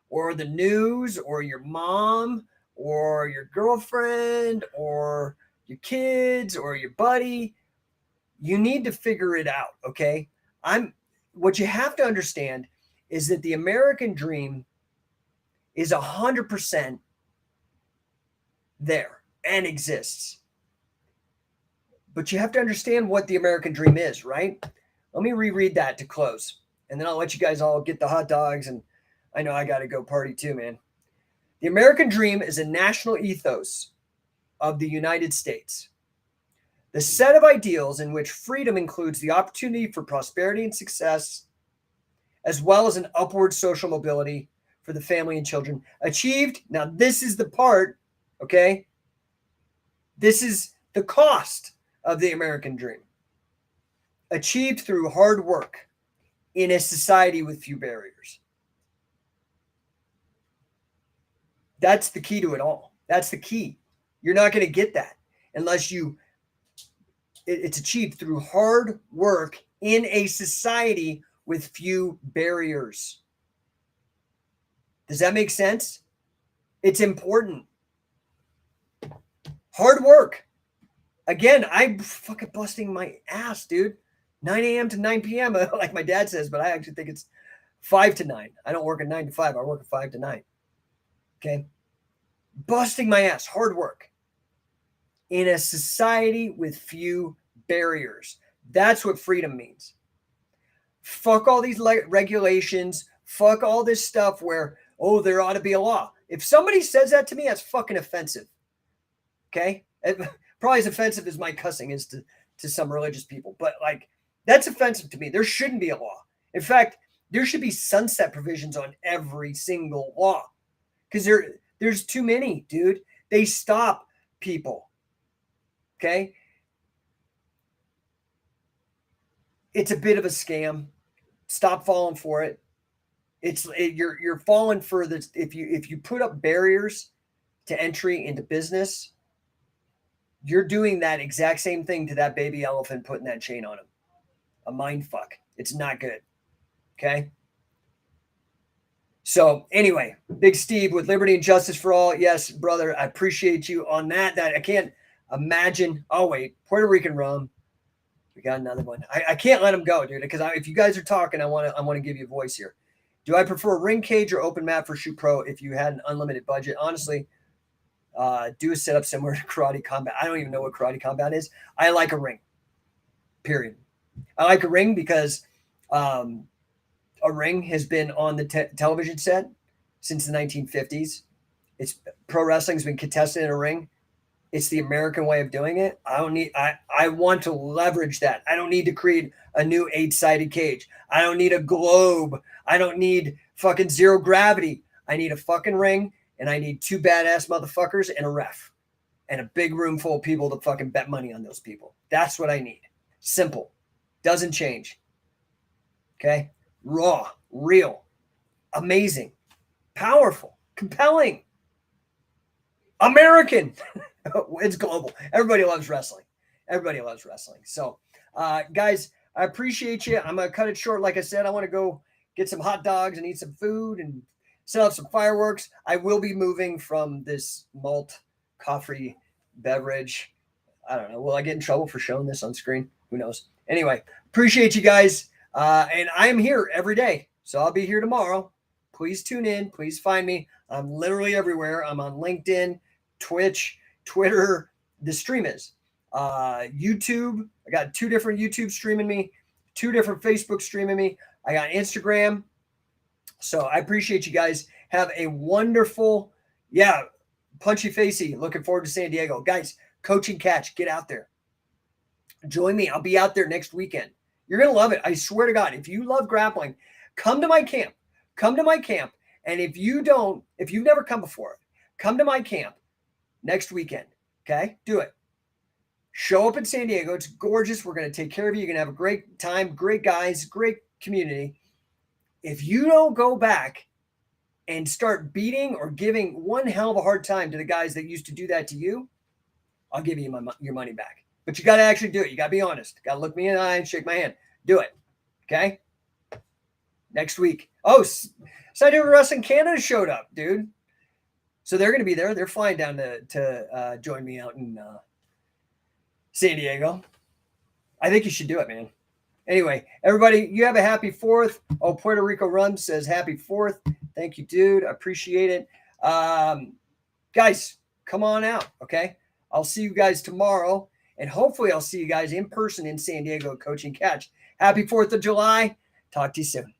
or the news or your mom or your girlfriend or your kids or your buddy. You need to figure it out, okay? What you have to understand is that the American dream is 100% there and exists. But you have to understand what the American dream is, right? Let me reread that to close, and then I'll let you guys all get the hot dogs, and I know I got to go party too, man. The American dream is a national ethos of the United States. The set of ideals in which freedom includes the opportunity for prosperity and success, as well as an upward social mobility for the family and children, achieved. Now, this is the part, okay? This is the cost of the American dream. Achieved through hard work in a society with few barriers. That's the key to it all. That's the key. You're not going to get that unless it's achieved through hard work in a society with few barriers. Does that make sense? It's important. Hard work. Again, I'm fucking busting my ass, dude. 9 a.m. to 9 p.m., like my dad says, but I actually think it's 5 to 9. I don't work at 9 to 5. I work at 5 to 9. Okay. Busting my ass, hard work in a society with few barriers. That's what freedom means. Fuck all these regulations. Fuck all this stuff where, oh, there ought to be a law. If somebody says that to me, that's fucking offensive. Okay? Probably as offensive as my cussing is to some religious people. But like, that's offensive to me. There shouldn't be a law. In fact, there should be sunset provisions on every single law. Because there's too many, dude. They stop people. Okay? It's a bit of a scam. Stop falling for it. You're falling for this. If you put up barriers to entry into business, you're doing that exact same thing to that baby elephant putting that chain on him. A mind fuck. It's not good. Okay. So anyway, Big Steve with Liberty and Justice for All. Yes, brother, I appreciate you on that. That I can't imagine. Oh wait, Puerto Rican rum. We got another one. I can't let him go, dude, because if you guys are talking, I want to give you a voice here. Do I prefer a ring cage or open mat for Shoot Pro if you had an unlimited budget? Honestly, do a setup similar to Karate Combat. I don't even know what Karate Combat is. I like a ring, period. I like a ring because a ring has been on the television set since the 1950s. Pro wrestling's been contested in a ring. It's the American way of doing it. I want to leverage that. I don't need to create a new 8-sided cage. I don't need a globe. I don't need fucking zero gravity. I need a fucking ring, and I need 2 badass motherfuckers and a ref and a big room full of people to fucking bet money on those people. That's what I need. Simple. Doesn't change. Okay? Raw, real, amazing, powerful, compelling, American. It's global. Everybody loves wrestling. Everybody loves wrestling. So, guys, I appreciate you. I'm going to cut it short. Like I said, I want to go get some hot dogs and eat some food and set up some fireworks. I will be moving from this malt coffee beverage. I don't know. Will I get in trouble for showing this on screen? Who knows? Anyway, appreciate you guys. And I am here every day. So I'll be here tomorrow. Please tune in. Please find me. I'm literally everywhere. I'm on LinkedIn, Twitch, Twitter. The stream is YouTube. I got 2 different YouTube streaming me, 2 different Facebook streaming me. I got Instagram. So I appreciate you guys. Have a wonderful, punchy facey. Looking forward to San Diego. Guys, Coaching Catch, get out there. Join me. I'll be out there next weekend. You're going to love it. I swear to God, if you love grappling, come to my camp. Come to my camp. And if you've never come before, come to my camp next weekend. Okay? Do it. Show up in San Diego. It's gorgeous. We're going to take care of you. You're going to have a great time, great guys, great community. If you don't go back and start beating or giving one hell of a hard time to the guys that used to do that to you, I'll give you your money back. But you got to actually do it. You got to be honest. Got to look me in the eye and shake my hand. Do it. Okay? Next week. Oh, San Diego Wrestling Canada showed up, dude. So they're going to be there. They're flying down to join me out in San Diego. I think you should do it, man. Anyway, everybody, you have a happy 4th. Oh, Puerto Rico Rum says happy 4th. Thank you, dude. I appreciate it. Guys, come on out, okay? I'll see you guys tomorrow. And hopefully I'll see you guys in person in San Diego, Coaching Catch. Happy 4th of July. Talk to you soon.